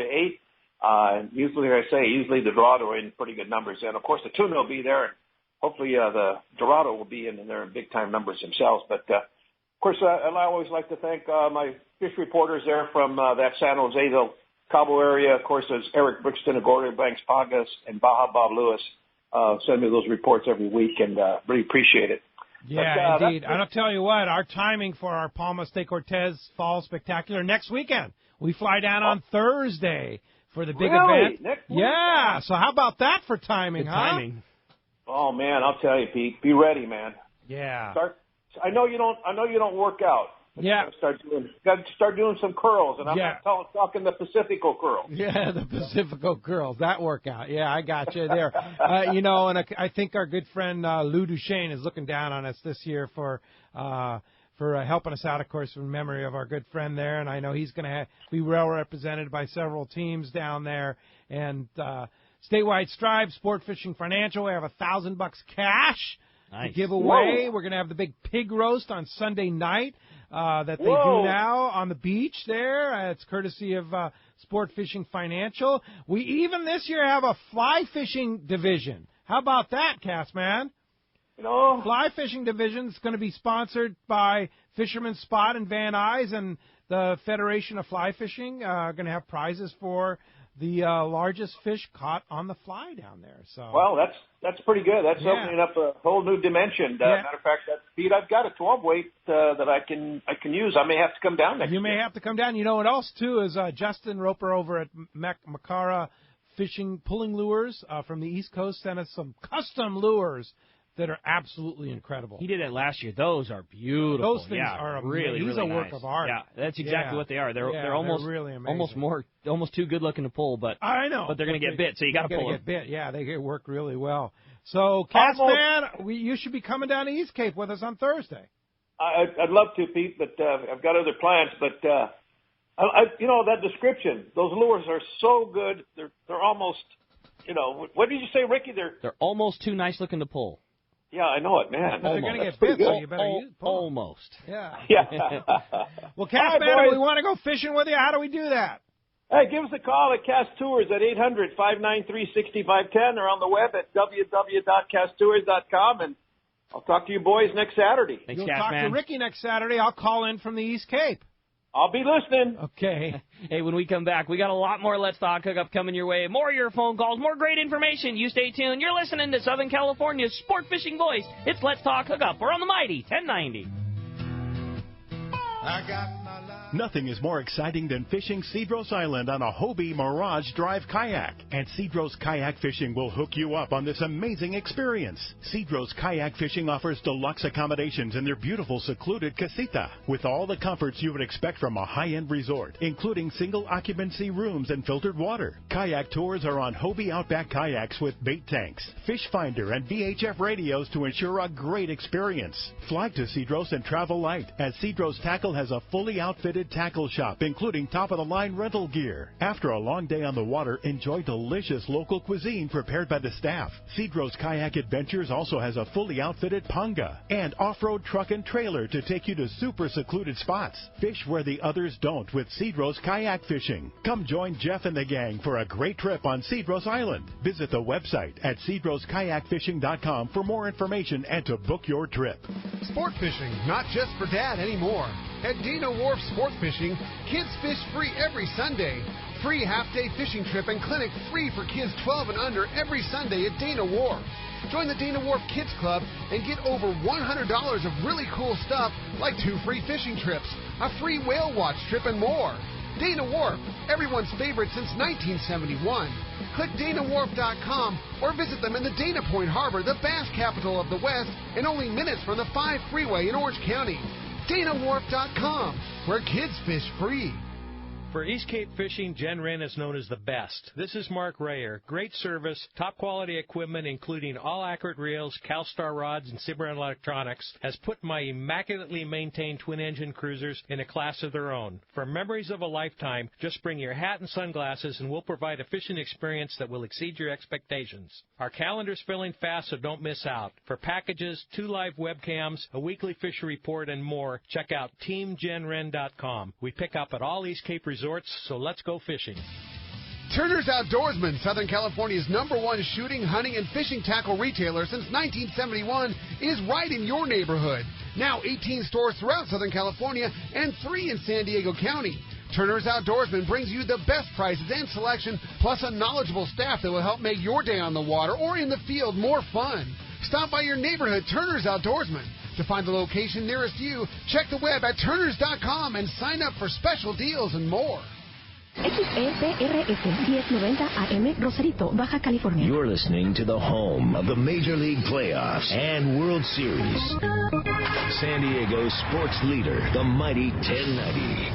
8. And usually the Dorado are in pretty good numbers. And, of course, the tuna will be there, and hopefully the Dorado will be in there in big-time numbers themselves. But, of course, I always like to thank my fish reporters there from that San Jose del Cabo area. Of course, there's Eric Brixton, Agoria Banks Pagas, and Baja Bob Lewis. Send me those reports every week, and really appreciate it. Yeah, indeed. And I'll tell you what, our timing for our Palmas de Cortez Fall Spectacular next weekend. We fly down on Thursday for the big event. Next week? Yeah, so how about that for timing, timing. Oh, man, I'll tell you, Pete. Be ready, man. Yeah. I know you don't work out. Yeah. Got to start doing some curls, and I'm not talking the Pacifico curls. Yeah, the Pacifico curls, that workout. Yeah, I got you there. And I think our good friend Lou Duchesne is looking down on us this year for helping us out, of course, in memory of our good friend there. And I know he's going to be well represented by several teams down there. And Statewide Stripe, Sport Fishing Financial, we have $1,000 cash to give away. Whoa. We're going to have the big pig roast on Sunday night that they do now on the beach there. It's courtesy of Sport Fishing Financial. We even this year have a fly fishing division. How about that, Cass, man? Fly fishing division is going to be sponsored by Fisherman's Spot and Van Nuys, and the Federation of Fly Fishing are going to have prizes for the largest fish caught on the fly down there. So that's pretty good. That's opening up a whole new dimension. Matter of fact, Pete, I've got a 12-weight that I can use. I may have to come down next year. You may have to come down. You know what else, too, is Justin Roper over at Macara Pulling Lures from the East Coast sent us some custom lures that are absolutely incredible. He did it last year. Those are beautiful. Those things are amazing. really, He's really a work nice. of art. Yeah, that's exactly what they are. They're almost really amazing. almost too good looking to pull, but I know. But they're going to get bit, so you got to pull them. Get bit. Yeah, they work really well. So, Cass, man, you should be coming down to East Cape with us on Thursday. I'd love to, Pete, but I've got other plans. But that description, those lures are so good. They're almost, what did you say, Ricky? They're almost too nice looking to pull. Yeah, I know it, man. But they're going to get bit, so you better pull. Almost. Yeah. Yeah. Well, Cass, man, if we want to go fishing with you, how do we do that? Hey, give us a call at Cass Tours at 800-593-6510 or on the web at www.casstours.com, and I'll talk to you boys next Saturday. Thanks, You'll Cass, talk man. to Ricky next Saturday. I'll call in from the East Cape. I'll be listening. Okay. Hey, when we come back, we got a lot more Let's Talk Hookup coming your way. More of your phone calls, more great information. You stay tuned. You're listening to Southern California's sport fishing voice. It's Let's Talk Hookup. We're on the Mighty 1090. Nothing is more exciting than fishing Cedros Island on a Hobie Mirage Drive kayak. And Cedros Kayak Fishing will hook you up on this amazing experience. Cedros Kayak Fishing offers deluxe accommodations in their beautiful secluded casita with all the comforts you would expect from a high-end resort, including single occupancy rooms and filtered water. Kayak tours are on Hobie Outback kayaks with bait tanks, fish finder, and VHF radios to ensure a great experience. Fly to Cedros and travel light, as Cedros Tackle has a fully outfitted outfitted tackle shop, including top-of-the-line rental gear. After a long day on the water, enjoy delicious local cuisine prepared by the staff. Cedros Kayak Adventures also has a fully outfitted panga and off-road truck and trailer to take you to super secluded spots. Fish where the others don't with Cedros Kayak Fishing. Come join Jeff and the gang for a great trip on Cedros Island. Visit the website at cedroskayakfishing.com for more information and to book your trip. Sport fishing, not just for dad anymore. At Dana Wharf Sport Fishing, kids fish free every Sunday. Free half-day fishing trip and clinic free for kids 12 and under every Sunday at Dana Wharf. Join the Dana Wharf Kids Club and get over $100 of really cool stuff like 2 free fishing trips, a free whale watch trip, and more. Dana Wharf, everyone's favorite since 1971. Click DanaWharf.com or visit them in the Dana Point Harbor, the bass capital of the West, and only minutes from the 5 freeway in Orange County. DanaWharf.com, where kids fish free. For East Cape fishing, Jen Wren is known as the best. This is Mark Rayer. Great service, top quality equipment, including all accurate reels, CalStar rods, and Cimarron electronics, has put my immaculately maintained twin-engine cruisers in a class of their own. For memories of a lifetime, just bring your hat and sunglasses, and we'll provide a fishing experience that will exceed your expectations. Our calendar's filling fast, so don't miss out. For packages, 2 live webcams, a weekly fishery report, and more, check out TeamJenWren.com. We pick up at all East Cape resorts, so let's go fishing. Turner's Outdoorsman, Southern California's #1 shooting, hunting, and fishing tackle retailer since 1971, is right in your neighborhood. Now 18 stores throughout Southern California and 3 in San Diego County. Turner's Outdoorsman brings you the best prices and selection, plus a knowledgeable staff that will help make your day on the water or in the field more fun. Stop by your neighborhood Turner's Outdoorsman. To find the location nearest you, check the web at turners.com and sign up for special deals and more. XEPRS 1090 AM, Rosarito, Baja California. You're listening to the home of the Major League playoffs and World Series. San Diego sports leader, the mighty 1090.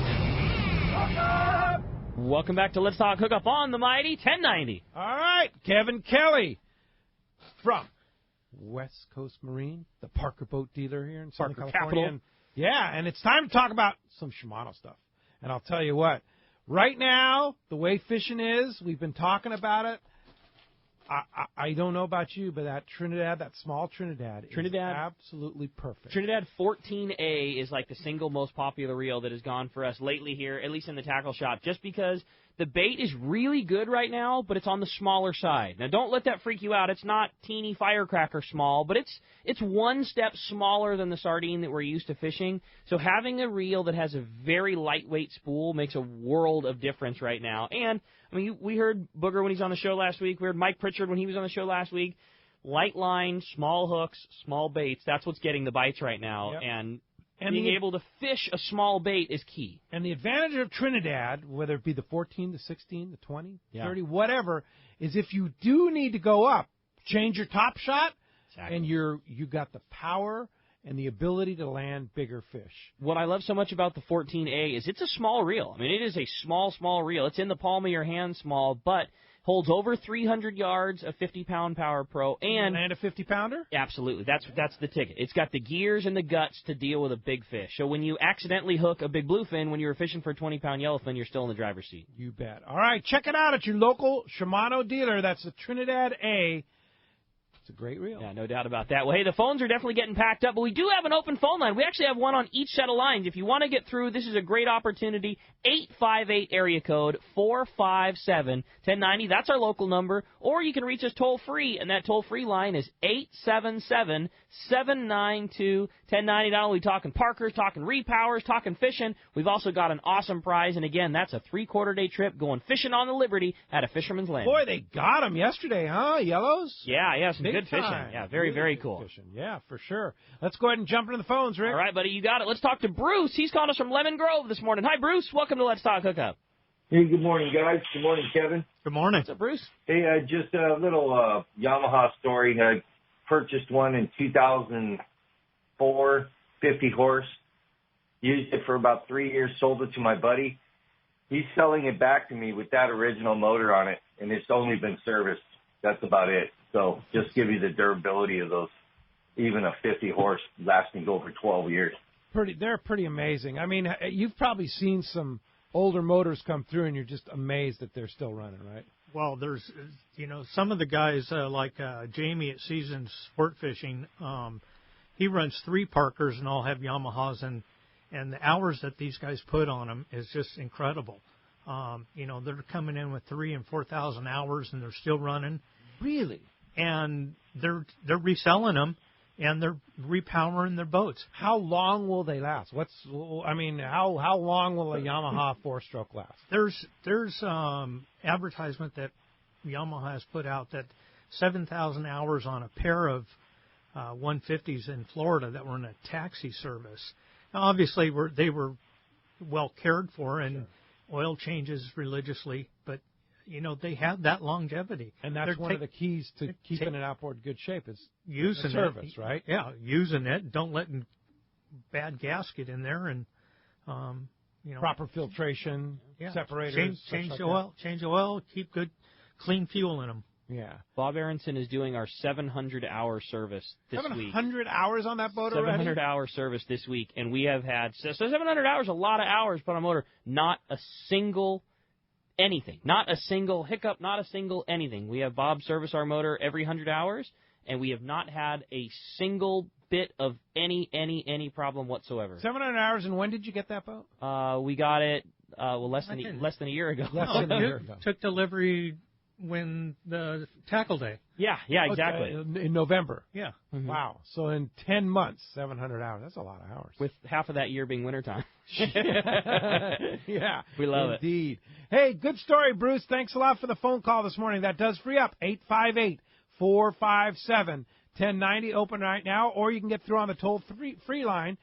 Welcome back to Let's Talk Hookup on the mighty 1090. All right, Kevin Kelly from West Coast Marine, the Parker boat dealer here in Southern California. Capital. And, yeah, and it's time to talk about some Shimano stuff. And I'll tell you what, right now, the way fishing is, we've been talking about it. I don't know about you, but that Trinidad, that small Trinidad is absolutely perfect. Trinidad 14A is like the single most popular reel that has gone for us lately here, at least in the tackle shop, just because the bait is really good right now, but it's on the smaller side. Now, don't let that freak you out. It's not teeny firecracker small, but it's one step smaller than the sardine that we're used to fishing. So having a reel that has a very lightweight spool makes a world of difference right now. And, I mean, we heard Booger when he's on the show last week. We heard Mike Pritchard when he was on the show last week. Light line, small hooks, small baits, that's what's getting the bites right now. Yep. And being able to fish a small bait is key. And the advantage of Trinidad, whether it be the 14, the 16, the 20, 30, whatever, is if you do need to go up, change your top shot, and you got the power and the ability to land bigger fish. What I love so much about the 14A is it's a small reel. I mean, it is a small, small reel. It's in the palm of your hand small, but holds over 300 yards, a 50-pound Power Pro, and a 50-pounder? Absolutely. That's the ticket. It's got the gears and the guts to deal with a big fish. So when you accidentally hook a big bluefin when you were fishing for a 20-pound yellowfin, you're still in the driver's seat. You bet. All right, check it out at your local Shimano dealer. That's the Trinidad A. It's a great reel. Yeah, no doubt about that. Well, hey, the phones are definitely getting packed up, but we do have an open phone line. We actually have one on each set of lines. If you want to get through, this is a great opportunity. 858 area code 457-1090. That's our local number. Or you can reach us toll-free, and that toll-free line is 877-792-1090. Not only talking Parkers, talking repowers, talking fishing, we've also got an awesome prize. And, again, that's a 3/4-day trip going fishing on the Liberty at a Fisherman's Landing. Boy, they got them yesterday, huh? Yellows? Yeah, some Big good fishing. time. Yeah, very, Really very good cool. Fishing. Yeah, for sure. Let's go ahead and jump into the phones, Rick. All right, buddy, you got it. Let's talk to Bruce. He's calling us from Lemon Grove this morning. Hi, Bruce. Welcome to Let's Talk Hookup. Hey, good morning, guys. Good morning, Kevin. Good morning. What's up, Bruce? Hey, just a little Yamaha story. I purchased one in 2004, 50 horse. Used it for about 3 years, sold it to my buddy. He's selling it back to me with that original motor on it, and it's only been serviced. That's about it. So just give you the durability of those, even a 50 horse lasting over 12 years. They're pretty amazing. I mean, you've probably seen some older motors come through, and you're just amazed that they're still running, right? Well, there's, some of the guys like Jamie at Seasons Sport Fishing. He runs 3 Parkers and all have Yamahas, and the hours that these guys put on them is just incredible. They're coming in with 3,000 and 4,000 hours, and they're still running. Really? And they're reselling them, and they're repowering their boats. How long will they last? How long will a Yamaha 4-stroke last? There's advertisement that Yamaha has put out that 7,000 hours on a pair of 150s in Florida that were in a taxi service. Now, obviously, they were well cared for and oil changes religiously, but they have that longevity. And that's one of the keys to keeping it outboard good shape is using service, it, right? Yeah, using it. Don't let bad gas get in there, and proper filtration, separators. Change the oil. Keep good, clean fuel in them. Yeah. Bob Aronson is doing our 700-hour service this week. 700 hours on that boat already? 700-hour service this week, and we have had 700 hours, a lot of hours put on a motor. Not a single anything, not a single hiccup, not a single anything. We have Bob service our motor every 100 hours, and we have not had a single bit of any problem whatsoever. 700 hours, and when did you get that boat? We got it less than a year ago. Took delivery when the tackle day. Yeah, exactly. In November. Yeah. Mm-hmm. Wow. So in 10 months, 700 hours. That's a lot of hours. With half of that year being wintertime. Yeah. We love it. Indeed. Hey, good story, Bruce. Thanks a lot for the phone call this morning. That does free up 858-457-1090. Open right now, or you can get through on the toll-free line,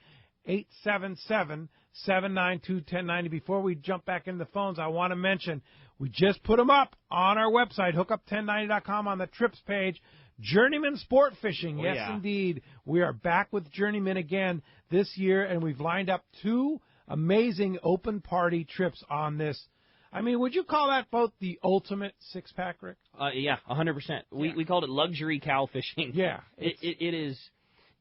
877-792-1090. Before we jump back into the phones, I want to mention we just put them up on our website, hookup1090.com, on the trips page. Journeyman Sport Fishing. Yes, indeed. We are back with Journeyman again this year, and we've lined up 2 amazing open party trips on this. I mean, would you call that boat the ultimate 6-pack, Rick? Yeah, 100%. We called it luxury cow fishing. Yeah. It is.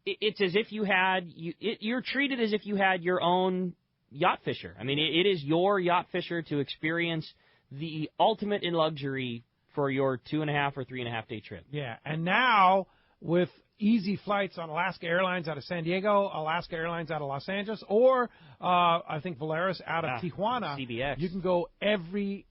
It's as if you had you're treated as if you had your own yacht fisher. I mean, it is your yacht fisher to experience the ultimate in luxury for your 2.5 or 3.5 day trip. Yeah, and now with easy flights on Alaska Airlines out of San Diego, Alaska Airlines out of Los Angeles, or I think Volaris out of Tijuana, CBX. You can go every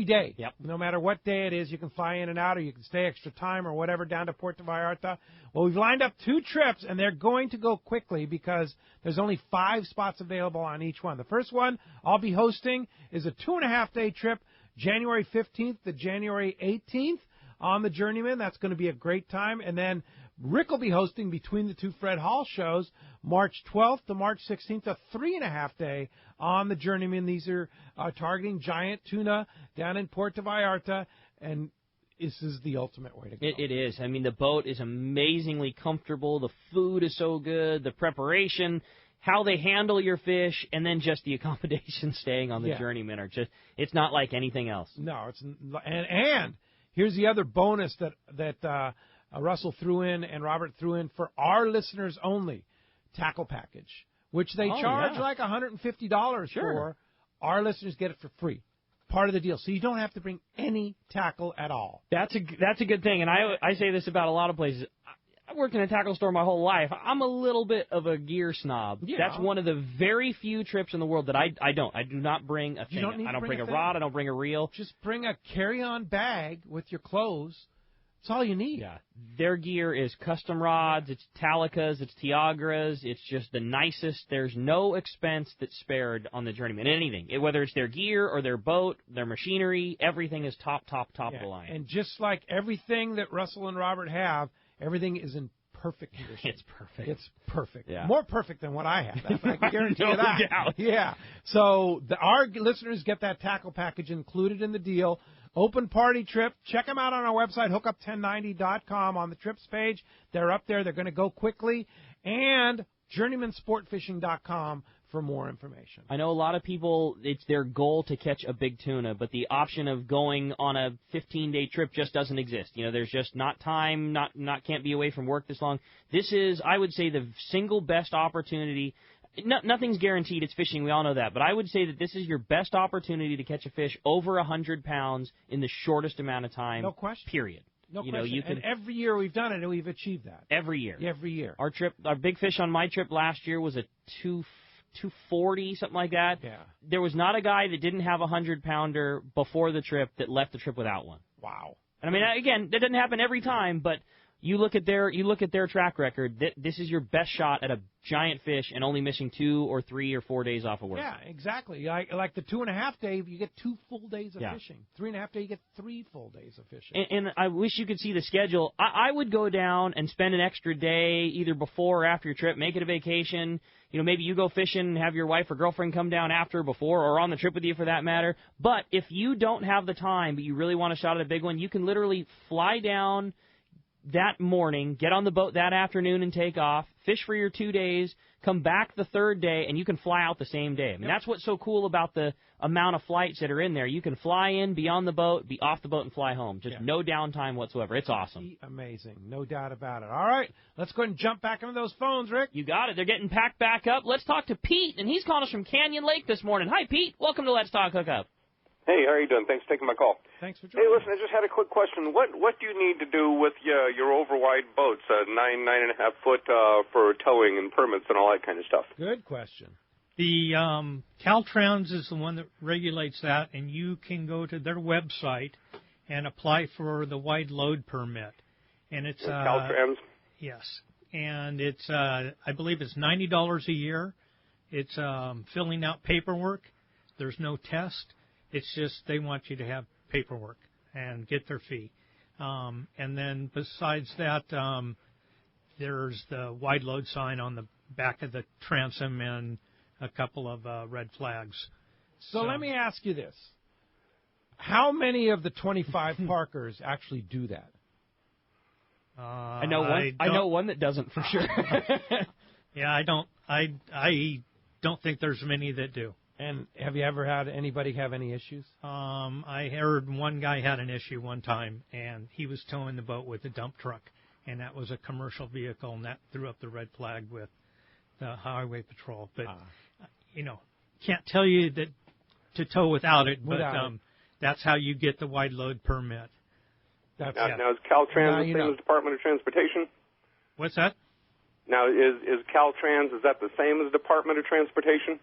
day. Yep. No matter what day it is, you can fly in and out, or you can stay extra time or whatever down to Puerto Vallarta. Well, we've lined up 2 trips, and they're going to go quickly because there's only 5 spots available on each one. The first one I'll be hosting is a 2.5 day trip, January 15th to January 18th on the Journeyman. That's going to be a great time. And then Rick will be hosting between the 2 Fred Hall shows, March 12th to March 16th, a 3.5 day on the Journeyman. These are targeting giant tuna down in Puerto Vallarta, and this is the ultimate way to go. It is. I mean, the boat is amazingly comfortable. The food is so good. The preparation, how they handle your fish, and then just the accommodation staying on the Journeyman are just, it's not like anything else. No, it's and here's the other bonus that Russell threw in and Robert threw in for our listeners only, tackle package, which they charge like $150 for. Our listeners get it for free. Part of the deal. So you don't have to bring any tackle at all. That's a good thing, and I say this about a lot of places. I worked in a tackle store my whole life. I'm a little bit of a gear snob. Yeah. That's one of the very few trips in the world that I don't. I do not bring a thing. I don't bring a rod. I don't bring a reel. Just bring a carry-on bag with your clothes. That's all you need. Yeah. Their gear is custom rods. It's Talicas. It's Tiagras. It's just the nicest. There's no expense that's spared on the Journeyman. Anything. Whether it's their gear or their boat, their machinery, everything is top of the line. And just like everything that Russell and Robert have, everything is in perfect condition. It's perfect. It's perfect. Yeah. More perfect than what I have. I can guarantee No you that. doubt. Yeah. So our listeners get that tackle package included in the deal. Open party trip. Check them out on our website, hookup1090.com, on the trips page. They're up there. They're going to go quickly. And journeymansportfishing.com for more information. I know a lot of people, it's their goal to catch a big tuna, but the option of going on a 15-day trip just doesn't exist. You know, there's just not time, can't be away from work this long. This is, I would say, the single best opportunity. nothing's guaranteed. It's fishing. We all know that. But I would say that this is your best opportunity to catch a fish over 100 pounds in the shortest amount of time. No question. Period. No you question. Know, you can, and every year we've done it, and we've achieved that. Every year. Every year. Our big fish on my trip last year was a 240, something like that. Yeah. There was not a guy that didn't have a 100-pounder before the trip that left the trip without one. Wow. And I mean, again, that doesn't happen every time, but you look at their track record. This is your best shot at a giant fish and only missing 2 or 3 or 4 days off of work. Yeah, exactly. Like the 2.5 day, you get 2 full days of Yeah. fishing. 3.5 day, you get 3 full days of fishing. And I wish you could see the schedule. I would go down and spend an extra day either before or after your trip. Make it a vacation. You know, maybe you go fishing and have your wife or girlfriend come down after, before, or on the trip with you for that matter. But if you don't have the time, but you really want a shot at a big one, you can literally fly down that morning, get on the boat that afternoon and take off, fish for your 2 days, come back the third day, and you can fly out the same day. I mean, that's what's so cool about the amount of flights that are in there. You can fly in, be on the boat, be off the boat, and fly home. Just no downtime whatsoever. It's awesome. Amazing. No doubt about it. All right, let's go ahead and jump back into those phones, Rick. You got it. They're getting packed back up. Let's talk to Pete, and he's calling us from Canyon Lake this morning. Hi, Pete. Welcome to Let's Talk Hookup. Hey, how are you doing? Thanks for taking my call. Thanks for joining. Hey, listen, I just had a quick question. What do you need to do with your overwide boats, 9.5 foot for towing and permits and all that kind of stuff? Good question. The Caltrans is the one that regulates that, and you can go to their website and apply for the wide load permit. And it's Caltrans? Yes, and it's I believe it's $90 a year. It's filling out paperwork. There's no test. It's just they want you to have paperwork and get their fee. And then besides that, there's the wide load sign on the back of the transom and a couple of red flags. So let me ask you this. How many of the 25 Parkers actually do that? I know one that doesn't for sure. Yeah, I don't think there's many that do. And have you ever had anybody have any issues? I heard one guy had an issue one time, and he was towing the boat with a dump truck, and that was a commercial vehicle, and that threw up the red flag with the highway patrol. But, can't tell you that to tow without it, but that's how you get the wide load permit. Now, is Caltrans the same as Department of Transportation? What's that? Now, is Caltrans, is that the same as Department of Transportation?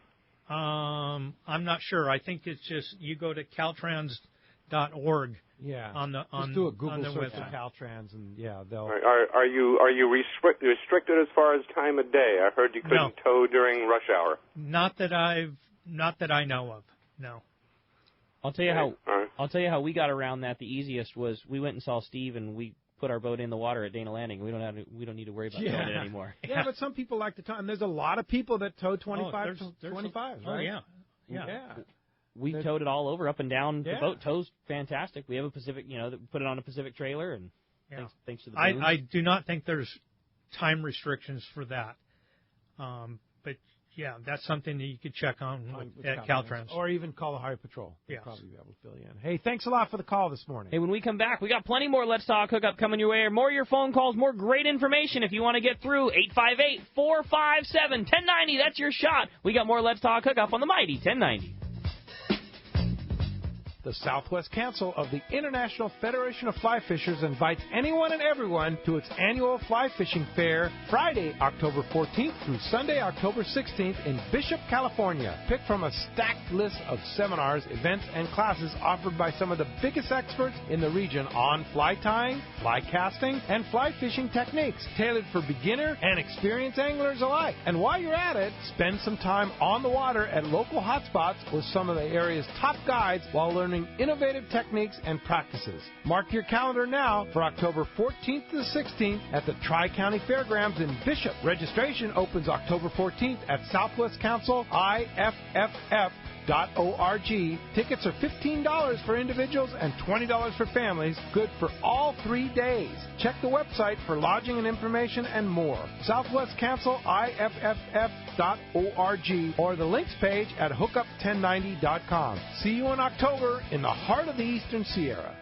I'm not sure. I think it's just you go to caltrans.org. Yeah. Just do a Google search website. for Caltrans, and they'll. Are you restricted as far as time of day? I heard you couldn't tow during rush hour. Not that I know of. No. I'll tell you how we got around that. The easiest was we went and saw Steve, and we put our boat in the water at Dana Landing. We don't need to worry about towing it anymore. Yeah, but some people like to tow, and there's a lot of people that tow 25, there's 25s, right? Oh, yeah. We towed it all over, up and down. The boat tows fantastic. We have a Pacific, put it on a Pacific trailer, and thanks to the booms. I do not think there's time restrictions for that. But yeah, that's something that you could check on at Caltrans. Or even call the Highway Patrol. They'll Yes. probably be able to fill you in. Hey, thanks a lot for the call this morning. Hey, when we come back, we got plenty more Let's Talk Hookup coming your way. More of your phone calls, more great information if you want to get through. 858-457-1090. That's your shot. We got more Let's Talk Hookup on the mighty 1090. The Southwest Council of the International Federation of Fly Fishers invites anyone and everyone to its annual fly fishing fair Friday, October 14th through Sunday, October 16th in Bishop, California. Pick from a stacked list of seminars, events, and classes offered by some of the biggest experts in the region on fly tying, fly casting, and fly fishing techniques, tailored for beginner and experienced anglers alike. And while you're at it, spend some time on the water at local hotspots with some of the area's top guides while learning innovative techniques and practices. Mark your calendar now for October 14th to the 16th at the Tri-County Fairgrounds in Bishop. Registration opens October 14th at Southwest Council IFFF.org. Tickets are $15 for individuals and $20 for families. Good for all 3 days. Check the website for lodging and information and more. Southwest Council IFFF.org or the links page at hookup1090.com. See you in October in the heart of the Eastern Sierra.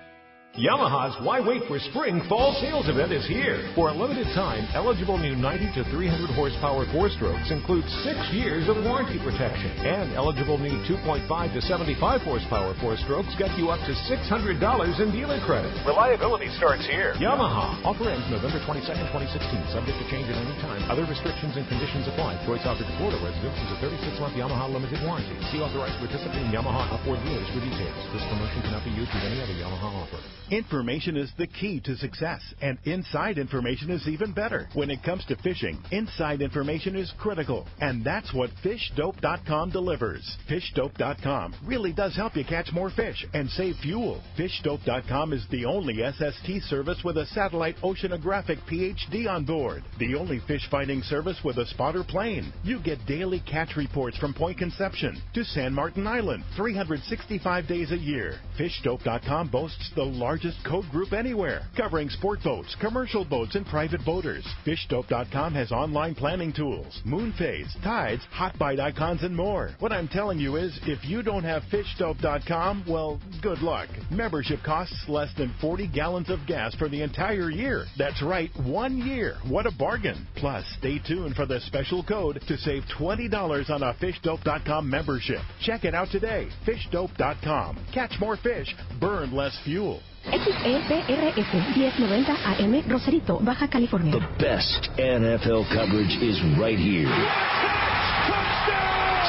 Yamaha's Why Wait for Spring Fall Sales event is here. For a limited time, eligible new 90 to 300 horsepower 4-strokes include 6 years of warranty protection. And eligible new 2.5 to 75 horsepower 4-strokes get you up to $600 in dealer credit. Reliability starts here. Yamaha. Offer ends November 22nd, 2016. Subject to change at any time. Other restrictions and conditions apply. Choice offered to Florida residents is a 36-month Yamaha limited warranty. See authorized participating Yamaha Upward dealers for details. This promotion cannot be used with any other Yamaha offer. Information is the key to success, and inside information is even better. When it comes to fishing, inside information is critical, and that's what FishDope.com delivers. FishDope.com really does help you catch more fish and save fuel. FishDope.com is the only SST service with a satellite oceanographic PhD on board. The only fish finding service with a spotter plane. You get daily catch reports from Point Conception to San Martin Island, 365 days a year. FishDope.com boasts the largest code group anywhere, covering sport boats, commercial boats, and private boaters. FishDope.com has online planning tools, moon phase, tides, hot bite icons, and more. What I'm telling you is, if you don't have FishDope.com, well, good luck. Membership costs less than 40 gallons of gas for the entire year. That's right, 1 year. What a bargain. Plus, stay tuned for the special code to save $20 on a FishDope.com membership. Check it out today. FishDope.com. Catch more fish, burn less fuel. XEPRS 1090 AM, Rosarito, Baja California. The best NFL coverage is right here.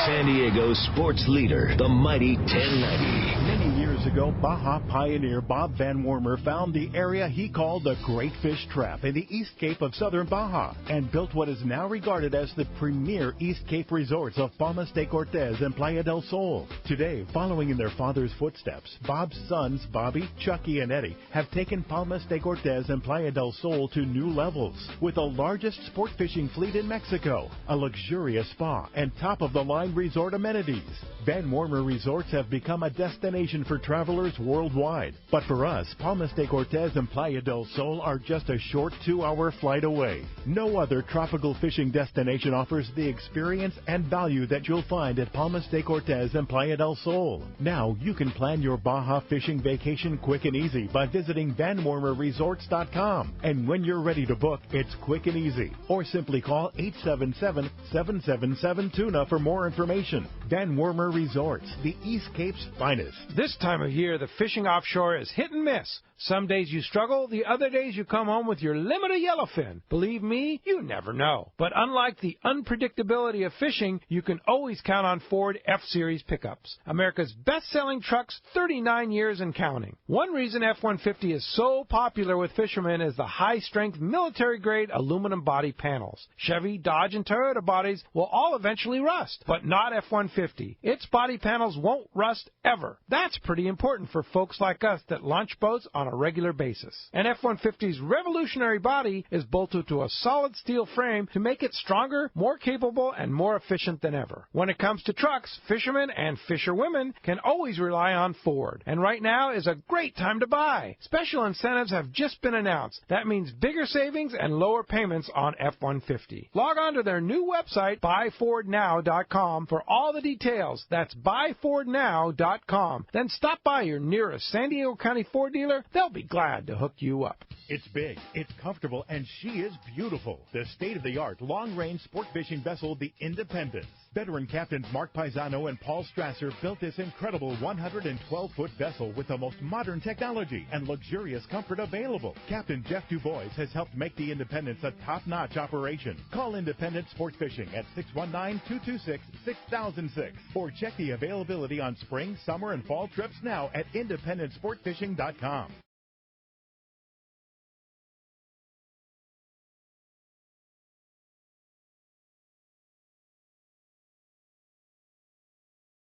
San Diego's sports leader, the mighty 1090. Many years ago, Baja pioneer Bob Van Wormer found the area he called the Great Fish Trap in the East Cape of southern Baja and built what is now regarded as the premier East Cape resorts of Palmas de Cortez and Playa del Sol. Today, following in their father's footsteps, Bob's sons, Bobby, Chucky, and Eddie, have taken Palmas de Cortez and Playa del Sol to new levels. With the largest sport fishing fleet in Mexico, a luxurious spa, and top-of-the-line resort amenities, Van Wormer Resorts have become a destination for travelers worldwide. But for us, Palmas de Cortez and Playa del Sol are just a short 2-hour flight away. No other tropical fishing destination offers the experience and value that you'll find at Palmas de Cortez and Playa del Sol. Now you can plan your Baja fishing vacation quick and easy by visiting VanWormerResorts.com. And when you're ready to book, it's quick and easy. Or simply call 877-777-TUNA for more information. Van Wormer Resorts, the East Cape's finest. This time of year, the fishing offshore is hit and miss. Some days you struggle, the other days you come home with your limit of yellowfin. Believe me, you never know. But unlike the unpredictability of fishing, you can always count on Ford F-Series pickups. America's best-selling trucks, 39 years and counting. One reason F-150 is so popular with fishermen is the high-strength military-grade aluminum body panels. Chevy, Dodge, and Toyota bodies will all eventually rust, but not F-150. Its body panels won't rust ever. That's pretty important for folks like us that launch boats on a regular basis. And F-150's revolutionary body is bolted to a solid steel frame to make it stronger, more capable, and more efficient than ever. When it comes to trucks, fishermen and fisherwomen can always rely on Ford. And right now is a great time to buy. Special incentives have just been announced. That means bigger savings and lower payments on F-150. Log on to their new website, buyfordnow.com, for all the details. That's buyfordnow.com. Then stop by your nearest San Diego County Ford dealer. They'll be glad to hook you up. It's big, it's comfortable, and she is beautiful. The state-of-the-art long-range sport fishing vessel, the Independence. Veteran captains Mark Paisano and Paul Strasser built this incredible 112-foot vessel with the most modern technology and luxurious comfort available. Captain Jeff DuBois has helped make the Independence a top-notch operation. Call Independence Sport Fishing at 619-226-6006 or check the availability on spring, summer, and fall trips now at IndependenceSportFishing.com.